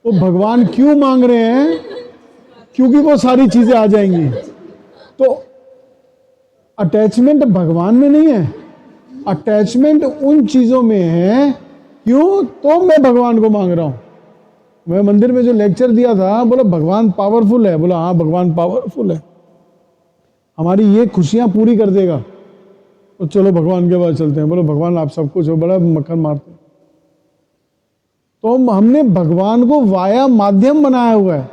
वो भगवान क्यों मांग रहे हैं? क्योंकि वो सारी चीजें आ जाएंगी। तो अटैचमेंट भगवान में नहीं है, अटैचमेंट उन चीजों में है। क्यों? तो मैं भगवान को मांग रहा हूं। मैं मंदिर में जो लेक्चर दिया था, बोला भगवान पावरफुल है। बोला हाँ भगवान पावरफुल है, हमारी ये खुशियां पूरी कर देगा। तो चलो भगवान के पास चलते हैं। बोलो भगवान आप सब कुछ हो, बड़ा मक्खन मारते हैं। तो हमने भगवान को वाया माध्यम बनाया हुआ है।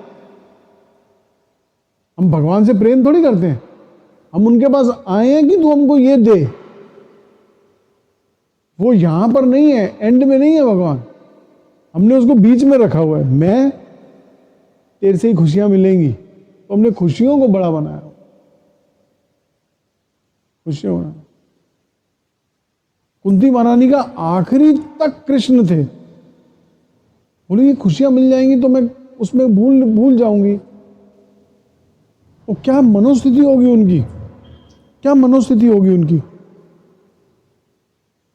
हम भगवान से प्रेम थोड़ी करते हैं, हम उनके पास आए हैं कि तू हमको ये दे। वो यहां पर नहीं है, एंड में नहीं है भगवान, हमने उसको बीच में रखा हुआ है। मैं तेरे से ही खुशियां मिलेंगी, तो हमने खुशियों को बड़ा बनाया, खुशियों बनाया। कुंती महारानी का आखिरी तक कृष्ण थे। बोले ये खुशियां मिल जाएंगी तो मैं उसमें भूल जाऊंगी। तो क्या मनोस्थिति होगी उनकी, क्या मनोस्थिति होगी उनकी।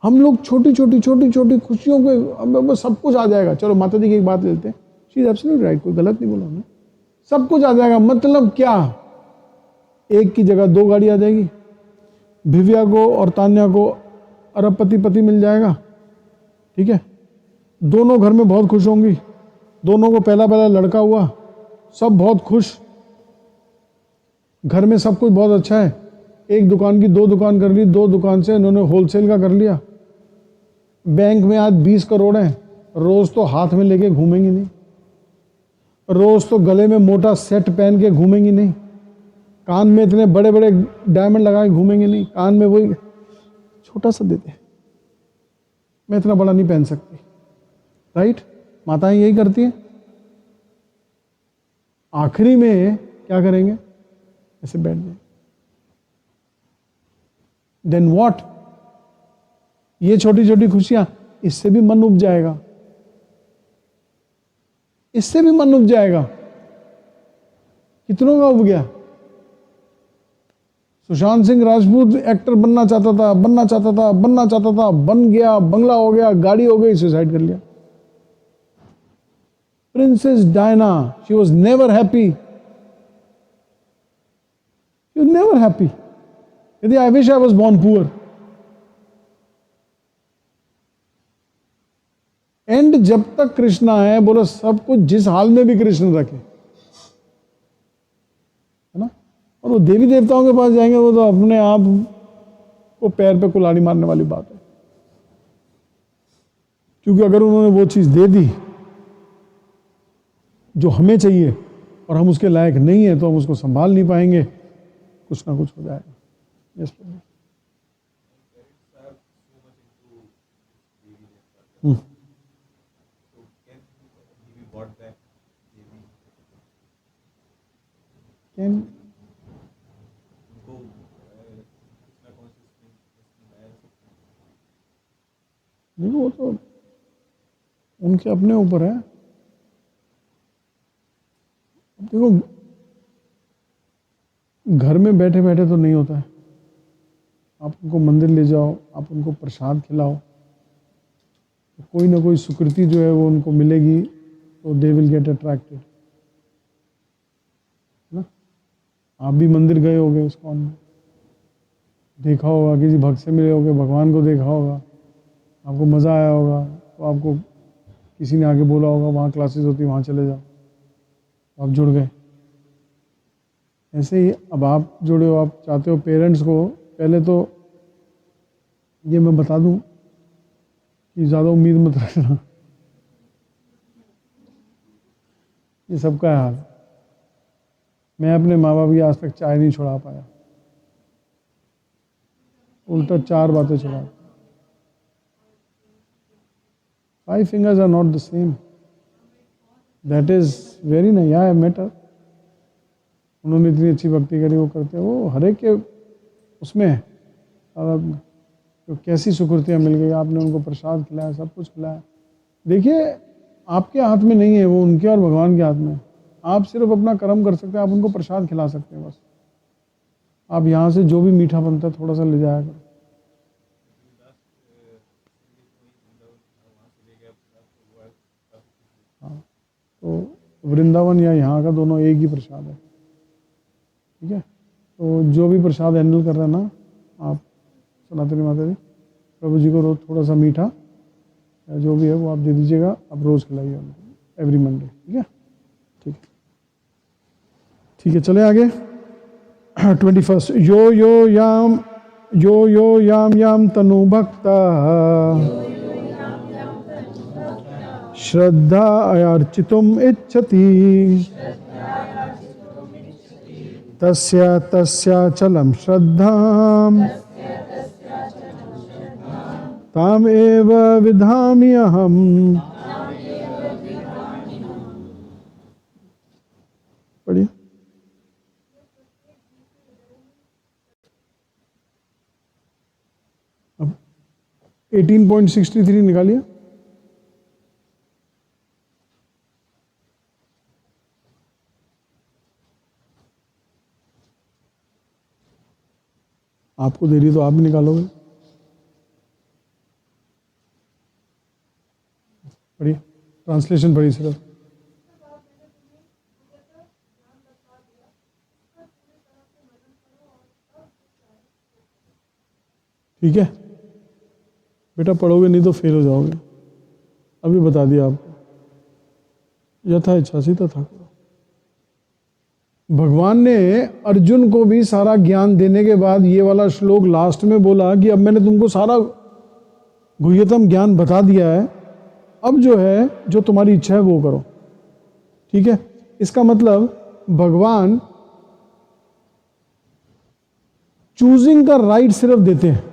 हम लोग छोटी छोटी खुशियों के सब कुछ आ जाएगा। चलो माता जी की एक बात लेते हैं, शी इज एब्सोल्युटली राइट, कोई गलत नहीं बोला उन्होंने। सब कुछ आ जाएगा मतलब क्या? एक की जगह दो गाड़ी आ जाएगी। भिव्या को और तान्या को अरबपति पति मिल जाएगा, ठीक है। दोनों घर में बहुत खुश होंगी, दोनों को पहला लड़का हुआ, सब बहुत खुश, घर में सब कुछ बहुत अच्छा है। एक दुकान की दो दुकान कर ली, दो दुकान से इन्होंने होलसेल का कर लिया। बैंक में आज 20 करोड़ हैं, रोज तो हाथ में लेके घूमेंगी नहीं, रोज तो गले में मोटा सेट पहन के घूमेंगी नहीं, कान में इतने बड़े बड़े डायमंड लगा के घूमेंगे नहीं। कान में वही छोटा सा देते, मैं इतना बड़ा नहीं पहन सकती, राइट। माताएं यही करती हैं। आखिरी में क्या करेंगे? ऐसे बैठ जाए। Then what? ये छोटी छोटी खुशियां, इससे भी मन उब जाएगा, इससे भी मन उब जाएगा। कितनों का उब गया? सुशांत सिंह राजपूत एक्टर बनना चाहता था, बन गया, बंगला हो गया, गाड़ी हो गई, सुसाइड कर लिया। Princess Diana, she was never happy, she was never happy. यदि I wish I was born poor. And जब तक कृष्णा है, बोलो सब कुछ जिस हाल में भी कृष्ण रखे, है ना। और वो देवी देवताओं के पास जाएंगे, वो तो अपने आप को पैर पे कुल्हाड़ी मारने वाली बात है। क्योंकि अगर उन्होंने वो चीज दे दी जो हमें चाहिए और हम उसके लायक नहीं है, तो हम उसको संभाल नहीं पाएंगे, कुछ ना कुछ हो जाएगा। यस कैन देखो, वो तो उनके अपने ऊपर है। देखो, घर में बैठे बैठे तो नहीं होता है। आप उनको मंदिर ले जाओ, आप उनको प्रसाद खिलाओ, तो कोई ना कोई सुकृति जो है वो उनको मिलेगी, तो दे विल गेट अट्रैक्टेड, ना। आप भी मंदिर गए होगे, इस्कॉन में देखा होगा, किसी भक्त से मिले होगे, भगवान को देखा होगा, आपको मज़ा आया होगा, तो आपको किसी ने आगे बोला होगा वहाँ क्लासेस होती, वहाँ चले जाओ, तो आप जुड़ गए। ऐसे ही अब आप जुड़े हो, आप चाहते हो पेरेंट्स को, पहले तो ये मैं बता दूं कि ज़्यादा उम्मीद मत रखना, ये सबका है हाल। मैं अपने माँ बाप की आज तक चाय नहीं छुड़ा पाया, उल्टा 4 बातें छुड़ा। 5 fingers are not the same. That is very nice. Yeah, I met her. उन्होंने इतनी अच्छी भक्ति करी, वो करते हैं, वो हर एक के उसमें है। तो कैसी सुकृतियाँ मिल गई, आपने उनको प्रसाद खिलाया, सब कुछ खिलाया। देखिए, आपके हाथ में नहीं है, वो उनके और भगवान के हाथ में है। आप सिर्फ अपना कर्म कर सकते हैं, आप उनको प्रसाद खिला सकते हैं बस। आप यहाँ से जो भी मीठा बनता है थोड़ा सा ले जाया करो। हाँ, तो वृंदावन या यहाँ का दोनों एक ही प्रसाद है, ठीक है। तो जो भी प्रसाद हैंडल कर रहे हैं ना आप, सनातनी माता जी, प्रभु जी को रोज थोड़ा सा मीठा या जो भी है वो आप दे दीजिएगा, आप रोज़ खिलाइए उनको, एवरी मंडे, ठीक है। ठीक है, ठीक है, चले आगे। 21 यो यो याम तनु भक्ता श्रद्धा अर्चितुम इच्छति तस्या चलम श्रद्धाम ताम एव विधामि अहम। पढ़िए। अब 18.63 निकालिए। आपको दे रही तो आप भी निकालोगे। पढ़िए, ट्रांसलेशन पढ़िए सिर्फ। ठीक है बेटा, पढ़ोगे नहीं तो फेल हो जाओगे। अभी बता दिया आपको, यथा इच्छासी तथा करो। भगवान ने अर्जुन को भी सारा ज्ञान देने के बाद ये वाला श्लोक लास्ट में बोला कि अब मैंने तुमको सारा गुह्यतम ज्ञान बता दिया है, अब जो है जो तुम्हारी इच्छा है वो करो। ठीक है, इसका मतलब भगवान चूजिंग का राइट सिर्फ देते हैं,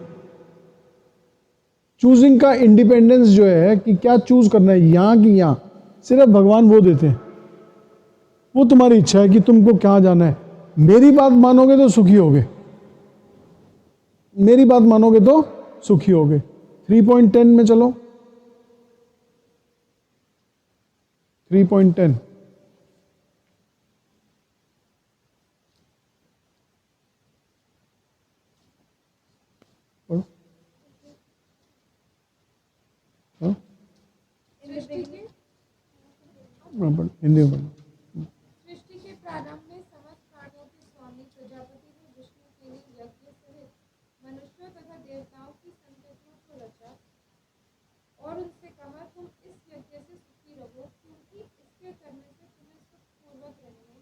चूजिंग का इंडिपेंडेंस जो है कि क्या चूज करना है, यहां की यहां, सिर्फ भगवान वो देते हैं। वो तुम्हारी इच्छा है कि तुमको कहां जाना है। मेरी बात मानोगे तो सुखी होगे, मेरी बात मानोगे तो सुखी होगे। 3.10 में चलो। 3.10 पढ़ो। हिंदी में पढ़ो। सृष्टि के प्रारंभ में समस्त प्राणियों के स्वामी प्रजापति ने विष्णु के लिए यज्ञ सहित मनुष्यों तथा देवताओं की संततियों को रचा और उनसे कहा, तुम इस यज्ञ से सुखी रहो, क्योंकि इसके करने से तुम्हें सुखपूर्वक रहने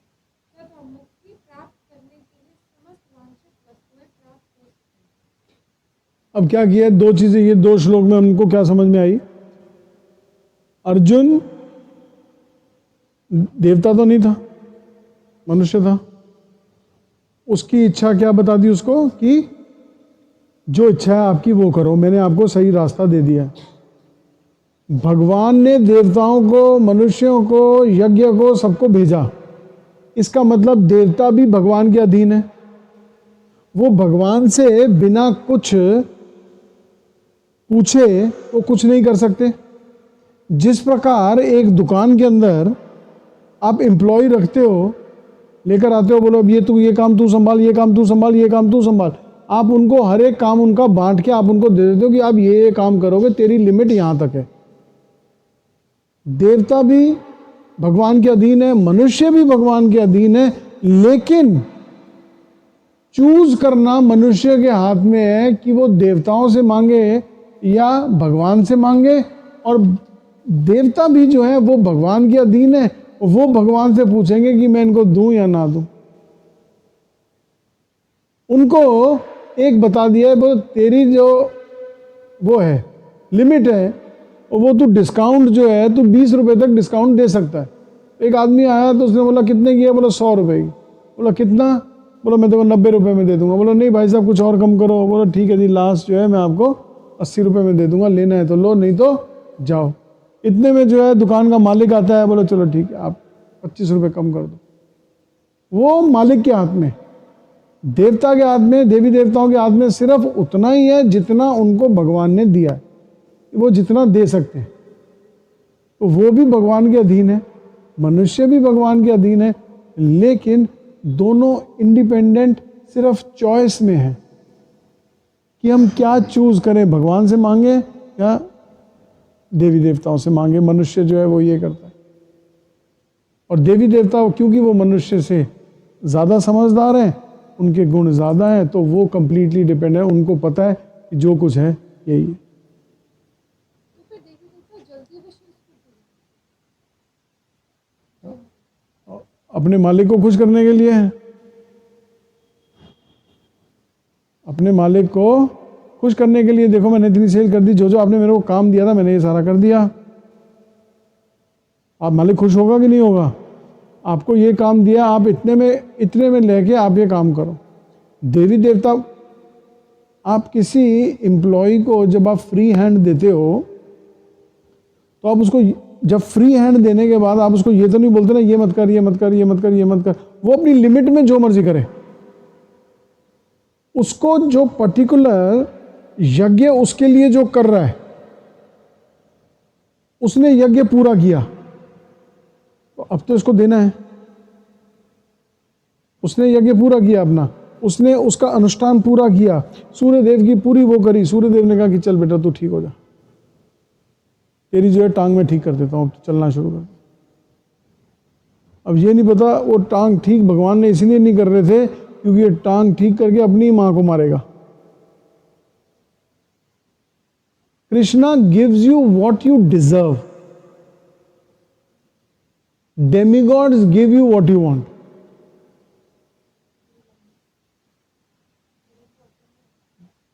तथा मुक्ति प्राप्त करने के लिए समस्त वांछित वस्तुएं प्राप्त हो सकें। अब क्या किया, दो चीजें, ये दो श्लोक में हमको क्या समझ में आई। अर्जुन देवता तो नहीं था, मनुष्य था। उसकी इच्छा क्या बता दी उसको कि जो इच्छा है आपकी वो करो, मैंने आपको सही रास्ता दे दिया। भगवान ने देवताओं को, मनुष्यों को, यज्ञ को, सबको भेजा। इसका मतलब देवता भी भगवान के अधीन है। वो भगवान से बिना कुछ पूछे वो कुछ नहीं कर सकते। जिस प्रकार एक दुकान के अंदर आप एम्प्लॉय रखते हो लेकर आते हो, बोलो अब ये काम तू संभाल, ये काम तू संभाल, ये काम तू संभाल। आप उनको हर एक काम उनका बांट के आप उनको दे देते हो कि आप ये काम करोगे, तेरी लिमिट यहां तक है। देवता भी भगवान के अधीन है, मनुष्य भी भगवान के अधीन है, लेकिन चूज करना मनुष्य के हाथ में है कि वो देवताओं से मांगे या भगवान से मांगे। और देवता भी जो है वो भगवान के अधीन है, वो भगवान से पूछेंगे कि मैं इनको दूं या ना दूं। उनको एक बता दिया है, वो तेरी जो वो है लिमिट है, वो तू डिस्काउंट जो है तू 20 रुपए तक डिस्काउंट दे सकता है। एक आदमी आया तो उसने बोला कितने की है, बोला 100 रुपए की। बोला कितना, बोला मैं तो 90 रुपए में दे दूंगा। बोला नहीं भाई साहब कुछ और कम करो। बोला ठीक है जी, लास्ट जो है मैं आपको 80 रुपए में दे दूंगा, लेना है तो लो, नहीं तो जाओ। इतने में जो है दुकान का मालिक आता है, बोला चलो ठीक है आप 25 रुपए कम कर दो। वो मालिक के हाथ में, देवता के हाथ में, देवी देवताओं के हाथ में सिर्फ उतना ही है जितना उनको भगवान ने दिया है, वो जितना दे सकते हैं। तो वो भी भगवान के अधीन है, मनुष्य भी भगवान के अधीन है, लेकिन दोनों इंडिपेंडेंट सिर्फ चॉइस में है कि हम क्या चूज करें, भगवान से मांगे या देवी देवताओं से मांगे। मनुष्य जो है वो ये करता है। और देवी देवता क्योंकि वो मनुष्य से ज़्यादा समझदार हैं, उनके गुण ज़्यादा हैं, तो वो कंप्लीटली डिपेंड है, उनको पता है कि जो कुछ है यही है। अपने मालिक को खुश करने के लिए है, अपने मालिक को खुश करने के लिए। देखो मैंने इतनी सेल कर दी, जो आपने मेरे को काम दिया था मैंने ये सारा कर दिया। आप मालिक खुश होगा कि नहीं होगा? आपको ये काम दिया, आप इतने में लेके आप ये काम करो। देवी देवता, आप किसी एम्प्लॉय को जब आप फ्री हैंड देते हो तो आप उसको, जब फ्री हैंड देने के बाद आप उसको ये तो नहीं बोलते ना ये मत कर, ये मत कर, ये मत कर, ये मत कर। वो अपनी लिमिट में जो मर्जी करे। उसको जो पर्टिकुलर यज्ञ उसके लिए जो कर रहा है, उसने यज्ञ पूरा किया तो अब तो इसको देना है। उसने यज्ञ पूरा किया अपना, उसने उसका अनुष्ठान पूरा किया, सूर्यदेव की पूरी वो करी। सूर्यदेव ने कहा कि चल बेटा तू ठीक हो जा, तेरी जो है टांग में ठीक कर देता हूं, अब तो चलना शुरू कर। अब ये नहीं पता वो टांग ठीक भगवान ने इसलिए नहीं कर रहे थे क्योंकि ये टांग ठीक करके अपनी मां को मारेगा। Krishna gives you what you deserve, demigods give you what you want.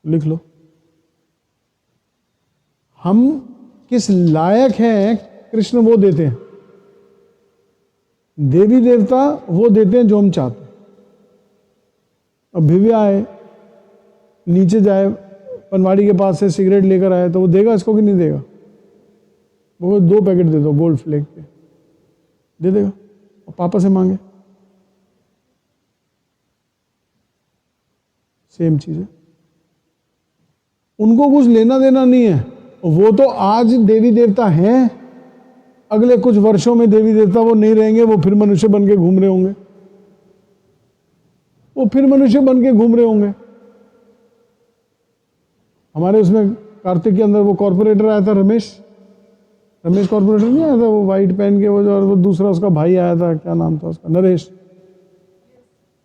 लिख लो, हम किस लायक हैं कृष्ण वो देते हैं, देवी देवता वो देते हैं जो हम चाहते हैं। अब भिव्या आए, नीचे जाए, पनवाड़ी के पास से सिगरेट लेकर आए तो वो देगा इसको कि नहीं देगा? वो 2 पैकेट दे दो गोल्ड फ्लेक के, दे देगा। और पापा से मांगे, सेम चीज है। उनको कुछ लेना देना नहीं है, वो तो आज देवी देवता हैं, अगले कुछ वर्षों में देवी देवता वो नहीं रहेंगे, वो फिर मनुष्य बन के घूम रहे होंगे, वो फिर मनुष्य बन के घूम रहे होंगे। हमारे उसमें कार्तिक के अंदर वो कॉर्पोरेटर आया था, रमेश कॉर्पोरेटर नहीं आया था, वो वाइट पहन के, वो जो वो दूसरा उसका भाई आया था, क्या नाम था उसका, नरेश,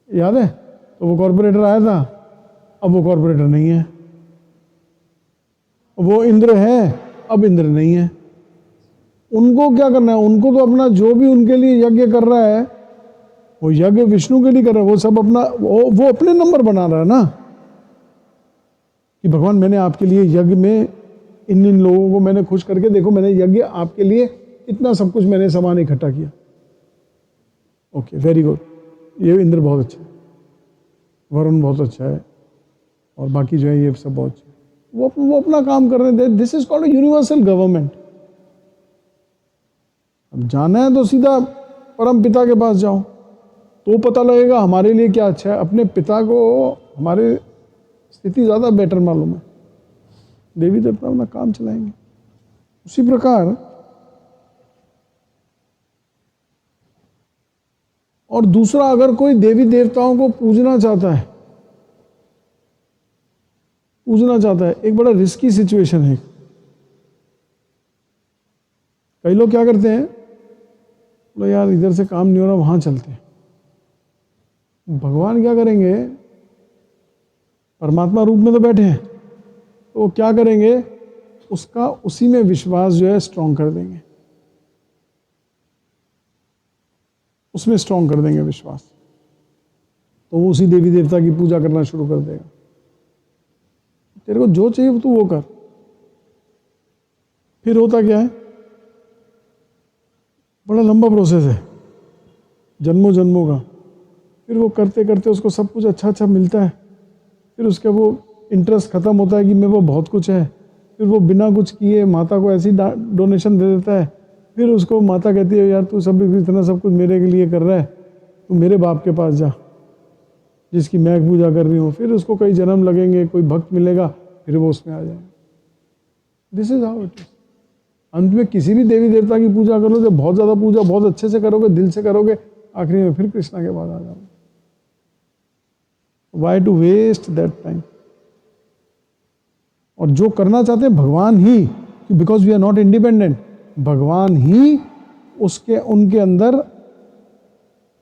याद है? तो वो कॉर्पोरेटर आया था, अब वो कॉर्पोरेटर नहीं है। वो इंद्र है, अब इंद्र नहीं है। उनको क्या करना है? उनको तो अपना जो भी उनके लिए यज्ञ कर रहा है वो यज्ञ विष्णु के लिए कर रहा है। वो सब अपना वो अपने नंबर बना रहा है ना, कि भगवान मैंने आपके लिए यज्ञ में इन लोगों को मैंने खुश करके, देखो मैंने यज्ञ आपके लिए इतना सब कुछ मैंने सामान इकट्ठा किया। ओके, वेरी गुड, ये इंद्र बहुत अच्छा है, वरुण बहुत अच्छा है, और बाकी जो है ये सब बहुत अच्छा है। वो अपना काम कर रहे थे। This is called universal government. अब जाना है तो सीधा परम पिता के पास जाओ, तो पता लगेगा हमारे लिए क्या अच्छा है। अपने पिता को हमारे स्थिति ज़्यादा बेटर मालूम है, देवी देवता अपना काम चलाएंगे। उसी प्रकार और दूसरा, अगर कोई देवी देवताओं को पूजना चाहता है, एक बड़ा रिस्की सिचुएशन है। कई लोग क्या करते हैं, बोले यार इधर से काम नहीं हो रहा, वहां चलते हैं। भगवान क्या करेंगे, परमात्मा रूप में तो बैठे हैं, तो वो क्या करेंगे, उसका उसी में विश्वास जो है स्ट्रॉन्ग कर देंगे, उसमें स्ट्रॉन्ग कर देंगे विश्वास, तो वो उसी देवी देवता की पूजा करना शुरू कर देगा। तेरे को जो चाहिए तू वो कर। फिर होता क्या है, बड़ा लंबा प्रोसेस है, जन्मों जन्मों का। फिर वो करते करते उसको सब कुछ अच्छा अच्छा मिलता है, फिर उसका वो इंटरेस्ट खत्म होता है कि मेरे को बहुत कुछ है, फिर वो बिना कुछ किए माता को ऐसी डोनेशन दे देता है। फिर उसको माता कहती है यार तू सब इतना सब कुछ मेरे के लिए कर रहा है, तू मेरे बाप के पास जा जिसकी मैं पूजा कर रही हूँ। फिर उसको कई जन्म लगेंगे, कोई भक्त मिलेगा, फिर वो उसमें आ जाएगा। This is how it is. अंत में किसी भी देवी देवता की पूजा करो तो बहुत ज़्यादा पूजा बहुत अच्छे से करोगे, दिल से करोगे, आखिरी में फिर कृष्णा के बाद आ जाओगे। Why to waste that time. और जो करना चाहते हैं भगवान ही, because we are not independent, भगवान ही उसके उनके अंदर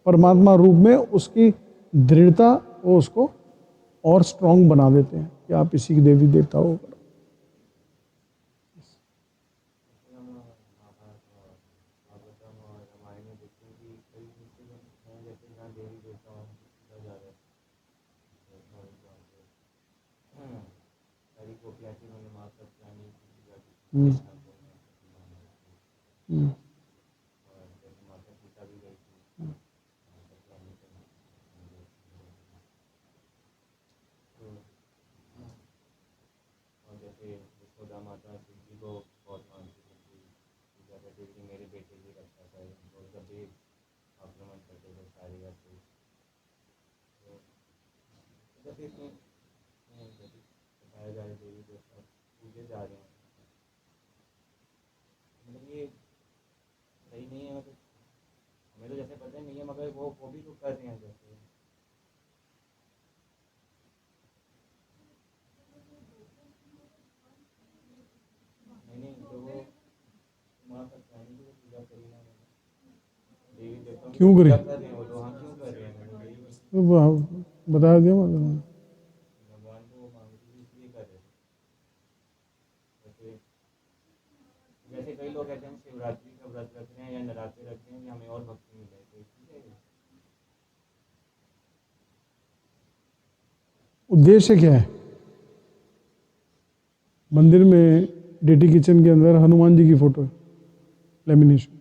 परमात्मा रूप में उसकी दृढ़ता वो उसको और स्ट्रांग बना देते हैं कि आप इसी देवी देवता को करो। माता शिव जी को बहुत मानती थी, पूजा करते थे, मेरे बेटे की रक्षा करें, और कभी आक्रमण करते थे सारी का से। तो जब इसमें बताया जा रहा है देवी देवता पूजे जा रहे हैं, मतलब ये सही नहीं है। मतलब हमें तो जैसे पता नहीं है, मगर वो भी तो कर रहे हैं जैसे। नहीं तो वो माँ सकता है कि पूजा करी ना देवी देवता क्यों करें, कर रहे हैं वो तो, हाँ क्यों कर रहे हैं बता दिया मतलब। भगवान को वो मांगते थे इसलिए कर रहे थे। जैसे जैसे कई लोग कहते हैं हम शिवरात्रि का व्रत रख रहे हैं या नवरात्रि रख रहे हैं कि हमें और भक्ति मिले, तो ठीक है। उद्देश्य क्या है? मंदिर में डेटी किचन के अंदर हनुमान जी की फोटो है, लेमिनेशन।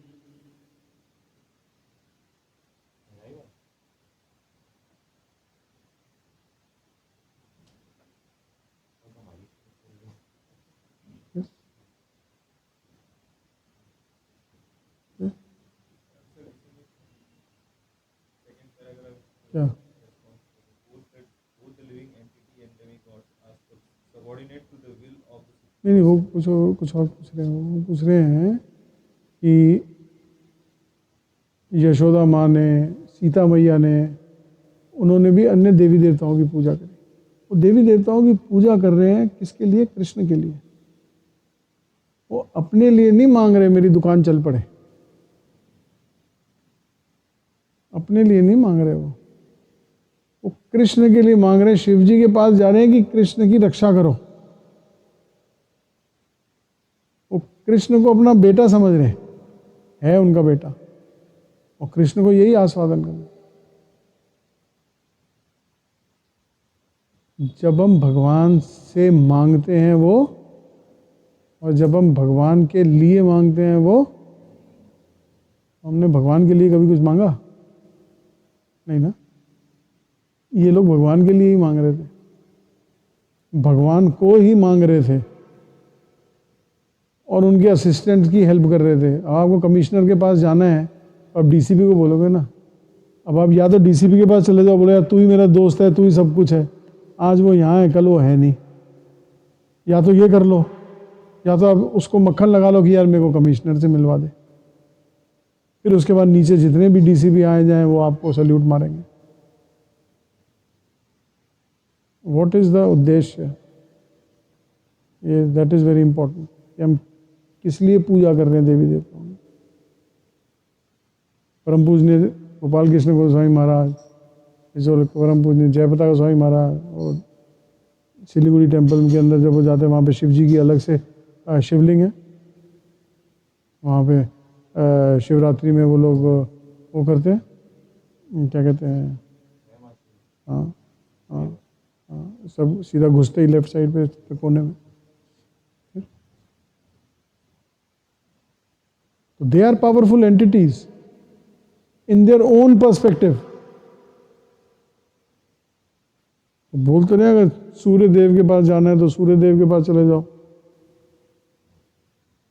क्या नहीं वो कुछ और पूछ रहे हैं। वो पूछ रहे हैं कि यशोदा माँ ने, सीता मैया ने, उन्होंने भी अन्य देवी देवताओं की पूजा करी। वो देवी देवताओं की पूजा कर रहे हैं किसके लिए? कृष्ण के लिए। वो अपने लिए नहीं मांग रहे मेरी दुकान चल पड़े, अपने लिए नहीं मांग रहे। वो कृष्ण के लिए मांग रहे हैं। शिव जी के पास जा रहे हैं कि कृष्ण की रक्षा करो। वो कृष्ण को अपना बेटा समझ रहे हैं, है उनका बेटा, और कृष्ण को यही आस्वादन करना। जब हम भगवान से मांगते हैं वो, और जब हम भगवान के लिए मांगते हैं वो, हमने भगवान के लिए कभी कुछ मांगा नहीं ना। ये लोग भगवान के लिए ही मांग रहे थे, भगवान को ही मांग रहे थे और उनके असिस्टेंट की हेल्प कर रहे थे। अब आपको कमिश्नर के पास जाना है, अब डीसीपी को बोलोगे ना। अब आप या तो डीसीपी के पास चले जाओ, बोले यार तू ही मेरा दोस्त है, तू ही सब कुछ है, आज वो यहाँ है कल वो है नहीं, या तो ये कर लो, या तो आप उसको मक्खन लगा लो कि यार मेरे को कमिश्नर से मिलवा दे। फिर उसके बाद नीचे जितने भी डीसीपी आए जाएं वो आपको सल्यूट मारेंगे। व्हाट इज द उद्देश्य, ये दैट इज वेरी इंपॉर्टेंट कि हम किस लिए पूजा कर रहे हैं देवी देवताओं की। परम पूजनीय गोपाल कृष्ण गोस्वामी महाराज, परम पूजनीय जयप्रताप गोस्वामी महाराज, और सिलीगुड़ी टेम्पल के अंदर जब वो जाते हैं वहाँ पे शिव जी की अलग से शिवलिंग है। वहाँ पे शिवरात्रि में वो लोग वो करते हैं, क्या कहते हैं, हाँ हाँ हाँ, सब सीधा घुसते ही लेफ्ट साइड पे कोने में। तो they are powerful entities in their own perspective. बोलते नहीं अगर सूर्य देव के पास जाना है तो सूर्य देव के पास चले जाओ,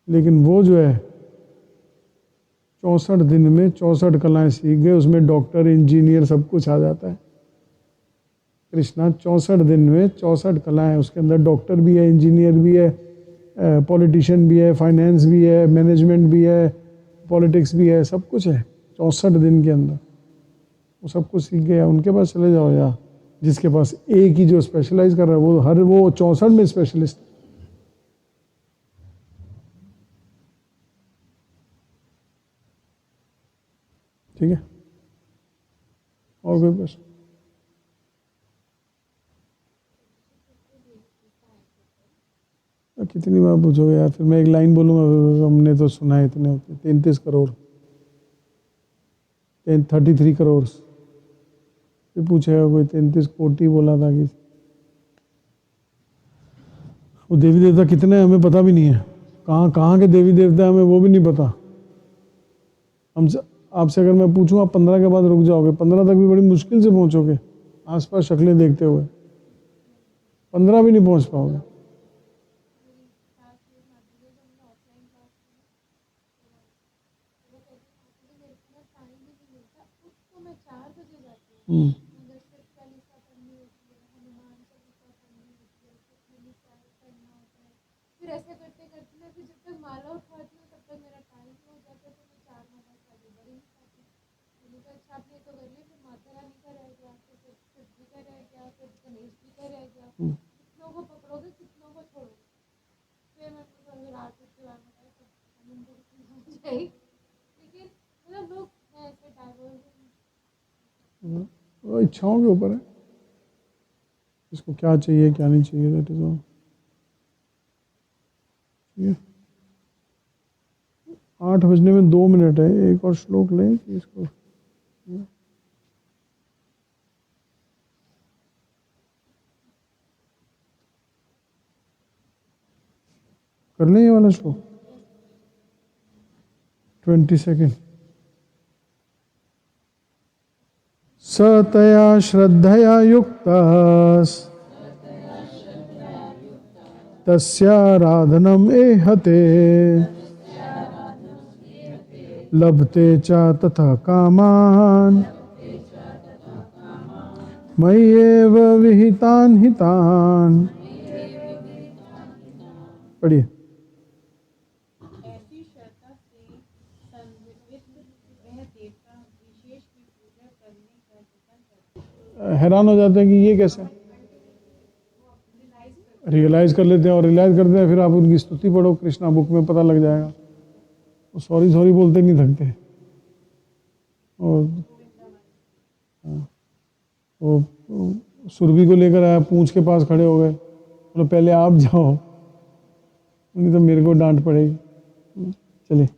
लेकिन वो जो है 64 दिन में 64 कलाएं सीख गए, उसमें डॉक्टर इंजीनियर सब कुछ आ जाता है। कृष्णा 64 दिन में 64 कलाएं, उसके अंदर डॉक्टर भी है, इंजीनियर भी है, पॉलिटिशियन भी है, फाइनेंस भी है, मैनेजमेंट भी है, पॉलिटिक्स भी है, सब कुछ है 64 दिन के अंदर। वो सब कुछ सीख गया, उनके पास चले जाओ, या जिसके पास एक ही जो स्पेशलाइज कर रहा है वो 64 में स्पेशलिस्ट। ठीक है, और कोई प्रश्न? कितनी बार पूछोगे यार, फिर मैं एक लाइन बोलूँगा, हमने तो सुना है इतने होते 33 करोड़ 33 करोड़, फिर पूछेगा कोई 33 कोटि बोला था कि वो देवी देवता कितने हैं हमें पता भी नहीं है, कहाँ कहाँ के देवी देवता हमें वो भी नहीं पता। हमसे आपसे अगर मैं पूछूँ आप 15 के बाद रुक जाओगे, 15 तक भी बड़ी मुश्किल से पहुँचोगे, आसपास शक्लें देखते हुए 15 भी नहीं पहुँच पाओगे। फिर ऐसे करते करते मैं फिर जब तक माला उठाती हूँ तब तक मेरा टाइम हो जाता है, तो मैं 4 माला आगे बढ़ ही नहीं पाती। मैंने कहा अच्छा आपने तो कर लिया, फिर माता रानी का रह गया, फिर शिव जी का रह गया, फिर गणेश जी का रह गया, कितनों को पकड़ोगे कितनों को छोड़ोगे। फिर मैं तो विराट के बारे में जाएगी, लेकिन मतलब लोग ऐसे डाइवर्स वो इच्छाओं के ऊपर है, इसको क्या चाहिए क्या नहीं चाहिए, दैट इज ऑल। 8 बजने में 2 मिनट है, एक और श्लोक लें कि इसको कर लें ये वाला श्लोक 20 सेकेंड। सतया श्रद्धया युक्तः तस्याराधनम् एहते लभते च तथा कामान् मय्येव विहितान् हितान्। पढ़िए। ऐसी श्रद्धा से संवित वह देवता विशेष की पूजा करने का जतन करते हैं। हैरान हो जाते हैं कि ये कैसे, रियलाइज कर लेते हैं और रियलाइज करते हैं, फिर आप उनकी स्तुति पढ़ो, कृष्णा बुक में पता लग जाएगा। वो सॉरी सॉरी बोलते नहीं थकते, और वो सुरभि को लेकर आया, पूंछ के पास खड़े हो गए, बोले पहले आप जाओ, नहीं तो मेरे को डांट पड़ेगी। चलिए,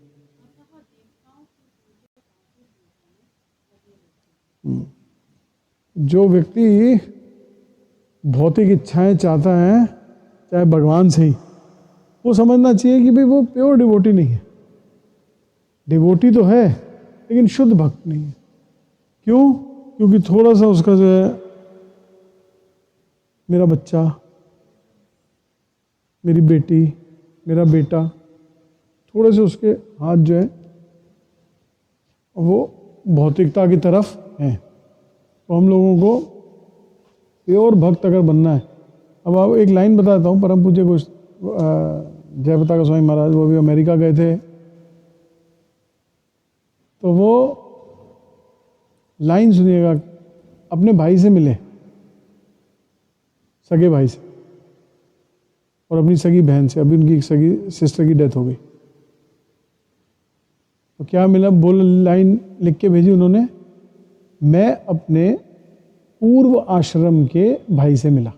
जो व्यक्ति भौतिक इच्छाएं चाहता है, चाहे भगवान से ही, वो समझना चाहिए कि भाई वो प्योर डिवोटी नहीं है। डिवोटी तो है लेकिन शुद्ध भक्त नहीं है। क्यों? क्योंकि थोड़ा सा उसका जो है, मेरा बच्चा, मेरी बेटी, मेरा बेटा, थोड़े से उसके हाथ जो है वो भौतिकता की तरफ हैं। तो हम लोगों को प्योर भक्त अगर बनना है, अब आप एक लाइन बताता हूँ, परम पूज्य जयप्रताप गोस्वामी महाराज, वो भी अमेरिका गए थे, तो वो लाइन सुनिएगा, अपने भाई से मिले, सगे भाई से, और अपनी सगी बहन से। अभी उनकी सगी सिस्टर की डेथ हो गई, तो क्या मिला, बोल लाइन लिख के भेजी उन्होंने, मैं अपने पूर्व आश्रम के भाई से मिला।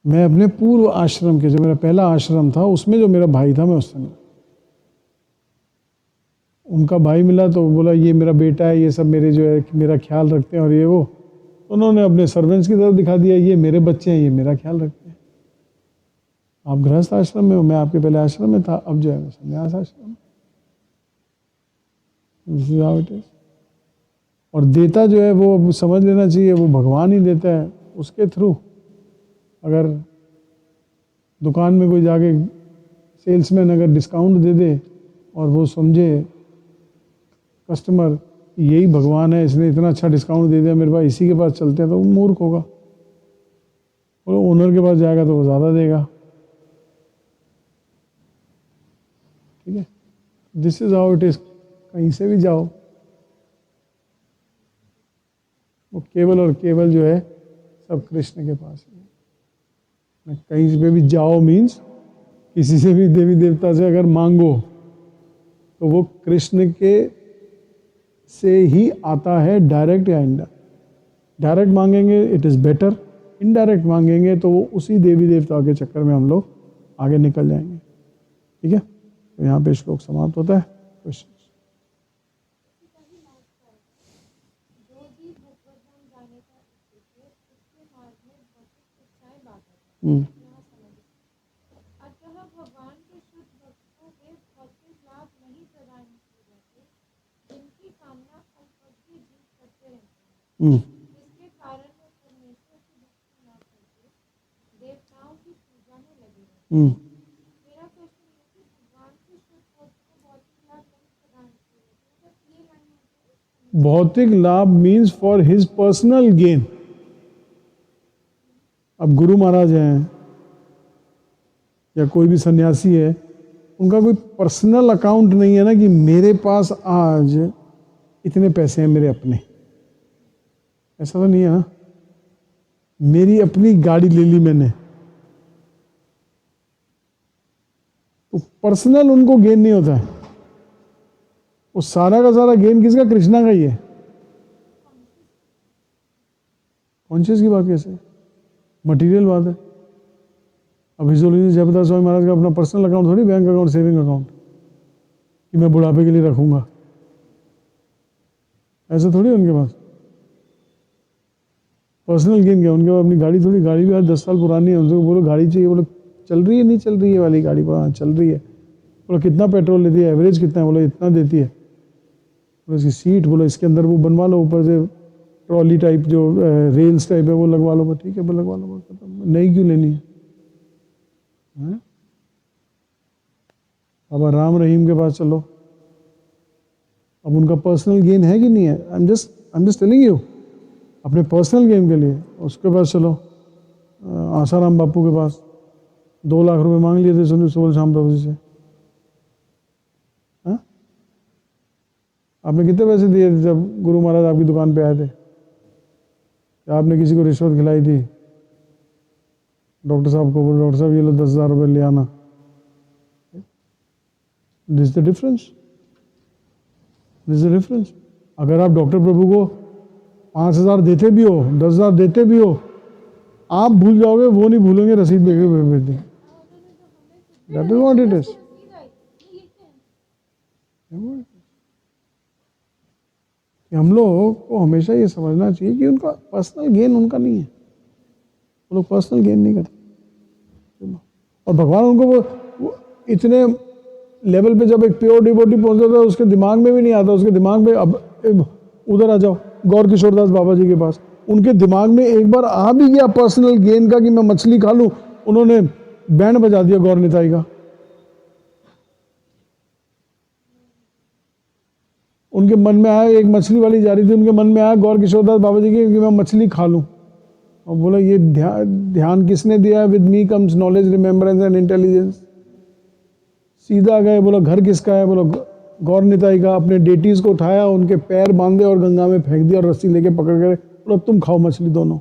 मैं अपने पूर्व आश्रम के, जो मेरा पहला आश्रम था उसमें जो मेरा भाई था, मैं उससे मिला। उनका भाई मिला तो बोला ये मेरा बेटा है, ये सब मेरे जो है मेरा ख्याल रखते हैं और ये वो। उन्होंने अपने सर्वेंट्स की तरफ दिखा दिया, ये मेरे बच्चे हैं, ये मेरा ख्याल रखते हैं। आप गृहस्थ आश्रम में हो, मैं आपके पहले आश्रम में था, अब जो है मैं संन्यास आश्रम। और देता जो है वो समझ लेना चाहिए, वो भगवान ही देता है। उसके थ्रू अगर दुकान में कोई जाके सेल्समैन अगर डिस्काउंट दे दे और वो समझे कस्टमर यही भगवान है, इसने इतना अच्छा डिस्काउंट दे दिया मेरे पास, इसी के पास चलते हैं, तो वो मूर्ख होगा। और ओनर के पास जाएगा तो वो ज़्यादा देगा। ठीक है, this is how it is. कहीं से भी जाओ, वो केवल और केवल जो है सब कृष्ण के पास है। कहीं पे भी जाओ मीन्स किसी से भी देवी देवता से अगर मांगो तो वो कृष्ण के से ही आता है, डायरेक्ट या इनडायरेक्ट। डायरेक्ट मांगेंगे इट इज़ बेटर, इनडायरेक्ट मांगेंगे तो वो उसी देवी देवता के चक्कर में हम लोग आगे निकल जाएंगे। ठीक है, तो यहाँ पे श्लोक समाप्त होता है। क्वेश्चन? अतः भगवान के शुद्ध भक्तों के भौतिक लाभ नहीं प्रदान किए जाते, जिनकी कामना अल्पावधि जीव करते रहते हैं। इसके कारण वे परमेश्वर की भक्ति न करके देवताओं की पूजा में लगे रहते हैं। मेरा प्रश्न है कि भगवान के शुद्ध भक्त को भौतिक लाभ नहीं प्रदान किए जाते, मतलब ये लाइन भौतिक लाभ means for his personal gain. अब गुरु महाराज हैं या कोई भी सन्यासी है, उनका कोई पर्सनल अकाउंट नहीं है ना कि मेरे पास आज इतने पैसे हैं मेरे अपने, ऐसा तो नहीं है ना। मेरी अपनी गाड़ी ले ली मैंने, तो पर्सनल उनको गेन नहीं होता है। वो सारा का सारा गेन किसका? कृष्णा का ही है। कॉन्शियस की बात कैसे? मटेरियल बात है। अब हिजोली जयप्रकाश स्वामी महाराज का अपना पर्सनल अकाउंट थोड़ी, बैंक अकाउंट, सेविंग अकाउंट कि मैं बुढ़ापे के लिए रखूंगा, ऐसा थोड़ी है उनके पास। पर्सनल गेन क्या उनके पास? अपनी गाड़ी थोड़ी, गाड़ी भी आज 10 साल पुरानी है, उनसे बोलो गाड़ी चाहिए, बोलो चल रही है, नहीं चल रही है वाली गाड़ी, बोलो चल रही है। बोलो कितना पेट्रोल लेती है, एवरेज कितना है, बोलो इतना देती है। बोलो इसकी सीट, बोलो इसके अंदर वो बनवा लो, ऊपर से ट्रॉली टाइप जो रेल्स टाइप है वो लगवा लो, ठीक है वो लगवा लो, नई क्यों लेनी है? अब राम रहीम के पास चलो, अब उनका पर्सनल गेन है कि नहीं है? I am just telling you, अपने पर्सनल गेन के लिए उसके पास चलो। आसाराम बापू के पास 2 लाख रुपए मांग लिए थे सुबह शाम प्रभु जी से। आपने कितने पैसे दिए थे जब गुरु महाराज आपकी दुकान पे आए थे? आपने किसी को रिश्वत खिलाई थी? डॉक्टर साहब को बोलो डॉक्टर साहब ये लो 10,000 रुपये ले आना। This the difference, this the difference. अगर आप डॉक्टर प्रभु को 5,000 देते भी हो, 10,000 देते भी हो, आप भूल जाओगे, वो नहीं भूलेंगे, रसीद भेज देंगे। That is what it is. हम लोग को हमेशा ये समझना चाहिए कि उनका पर्सनल गेन उनका नहीं है, वो लोग पर्सनल गेन नहीं करते। और भगवान उनको वो इतने लेवल पे जब एक प्योर डिवोटी पहुंच जाता है, उसके दिमाग में भी नहीं आता, उसके दिमाग में अब उधर आ जाओ गौर किशोरदास बाबा जी के पास, उनके दिमाग में एक बार आ भी गया पर्सनल गेन का कि मैं मछली खा लूं, उन्होंने बैंड बजा दिया गौर निताई का। उनके मन में आया, एक मछली वाली जा रही थी, उनके मन में आया गौर किशोरदास बाबा जी के कि मैं मछली खा लूं, और बोला ये ध्यान किसने दिया है? With me comes knowledge, remembrance and intelligence. सीधा गए, बोला घर किसका है, बोला गौर निताई का। अपने डेटीज को उठाया, उनके पैर बांधे और गंगा में फेंक दिया और रस्सी लेके पकड़ कर बोला तुम खाओ मछली दोनों,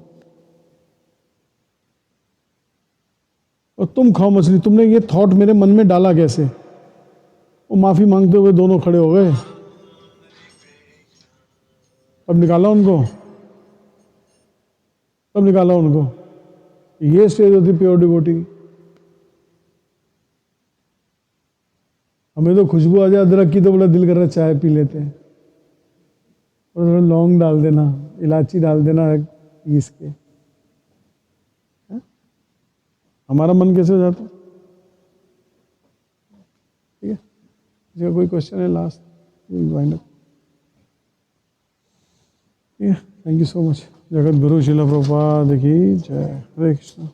और तुम खाओ मछली। तुमने ये थॉट मेरे मन में डाला कैसे? वो माफी मांगते हुए दोनों खड़े हो गए। अब निकाला उनको, तब निकाला उनको। ये स्टेज होती प्योर डिवोटी की। हमें तो खुशबू आ जाए अदरक की तो बड़ा दिल कर रहा है चाय पी लेते हैं, और थोड़ा लौंग डाल देना, इलायची डाल देना पीस के। हमारा मन कैसे हो जाता? ठीक है, इसका कोई क्वेश्चन है लास्ट? Wind up. ठीक है, thank you so much. Jagat Guru शिला प्रभुपाद की जय। हरे कृष्णा।